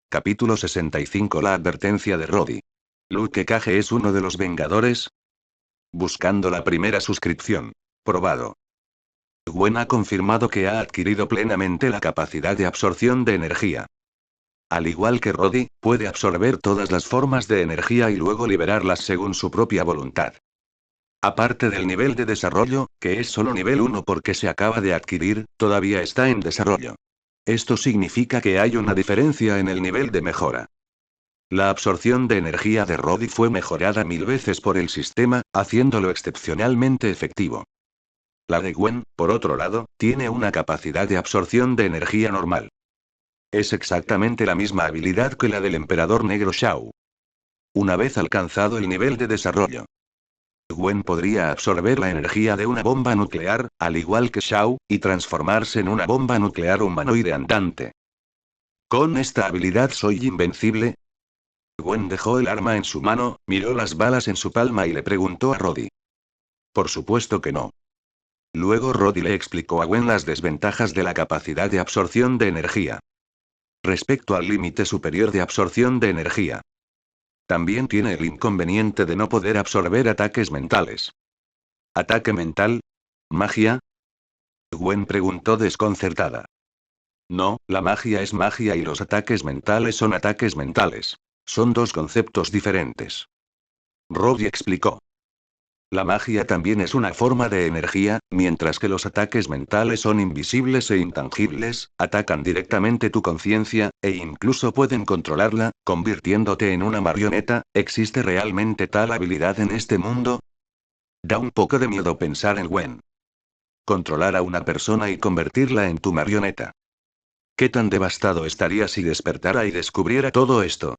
Capítulo 65. La advertencia de Roddy. ¿Luke Cage es uno de los Vengadores? Buscando la primera suscripción. Probado. Gwen ha confirmado que ha adquirido plenamente la capacidad de absorción de energía. Al igual que Roddy, puede absorber todas las formas de energía y luego liberarlas según su propia voluntad. Aparte del nivel de desarrollo, que es solo nivel 1 porque se acaba de adquirir, todavía está en desarrollo. Esto significa que hay una diferencia en el nivel de mejora. La absorción de energía de Roddy fue mejorada 1000 veces por el sistema, haciéndolo excepcionalmente efectivo. La de Gwen, por otro lado, tiene una capacidad de absorción de energía normal. Es exactamente la misma habilidad que la del Emperador Negro Shao. Una vez alcanzado el nivel de desarrollo, Gwen podría absorber la energía de una bomba nuclear, al igual que Shao, y transformarse en una bomba nuclear humanoide andante. ¿Con esta habilidad soy invencible? Gwen dejó el arma en su mano, miró las balas en su palma y le preguntó a Roddy. Por supuesto que no. Luego Roddy le explicó a Gwen las desventajas de la capacidad de absorción de energía. Respecto al límite superior de absorción de energía. También tiene el inconveniente de no poder absorber ataques mentales. ¿Ataque mental? ¿Magia? Gwen preguntó desconcertada. No, la magia es magia y los ataques mentales son ataques mentales. Son dos conceptos diferentes. Roddy explicó. La magia también es una forma de energía, mientras que los ataques mentales son invisibles e intangibles, atacan directamente tu conciencia, e incluso pueden controlarla, convirtiéndote en una marioneta. ¿Existe realmente tal habilidad en este mundo? Da un poco de miedo pensar en Gwen. Controlar a una persona y convertirla en tu marioneta. ¿Qué tan devastado estaría si despertara y descubriera todo esto?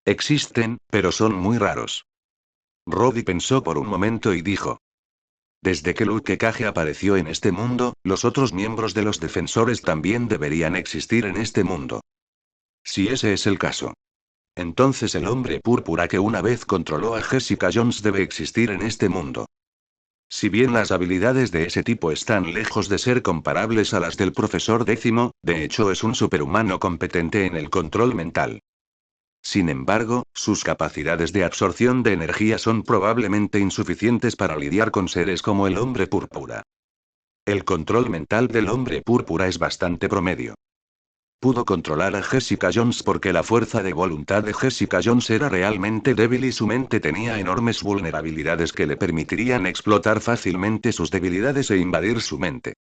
Existen, pero son muy raros. Roddy pensó por un momento y dijo. Desde que Luke Cage apareció en este mundo, los otros miembros de los defensores también deberían existir en este mundo. Si ese es el caso, entonces el hombre púrpura que una vez controló a Jessica Jones debe existir en este mundo. Si bien las habilidades de ese tipo están lejos de ser comparables a las del profesor Décimo, de hecho es un superhumano competente en el control mental. Sin embargo, sus capacidades de absorción de energía son probablemente insuficientes para lidiar con seres como el hombre púrpura. El control mental del hombre púrpura es bastante promedio. Pudo controlar a Jessica Jones porque la fuerza de voluntad de Jessica Jones era realmente débil y su mente tenía enormes vulnerabilidades que le permitirían explotar fácilmente sus debilidades e invadir su mente.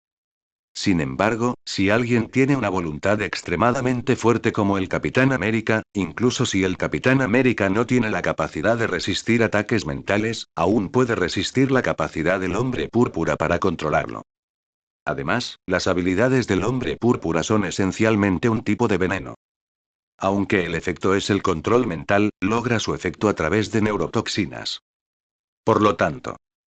Sin embargo, si alguien tiene una voluntad extremadamente fuerte como el Capitán América, incluso si el Capitán América no tiene la capacidad de resistir ataques mentales, aún puede resistir la capacidad del hombre púrpura para controlarlo. Además, las habilidades del hombre púrpura son esencialmente un tipo de veneno. Aunque el efecto es el control mental, logra su efecto a través de neurotoxinas. Por lo tanto,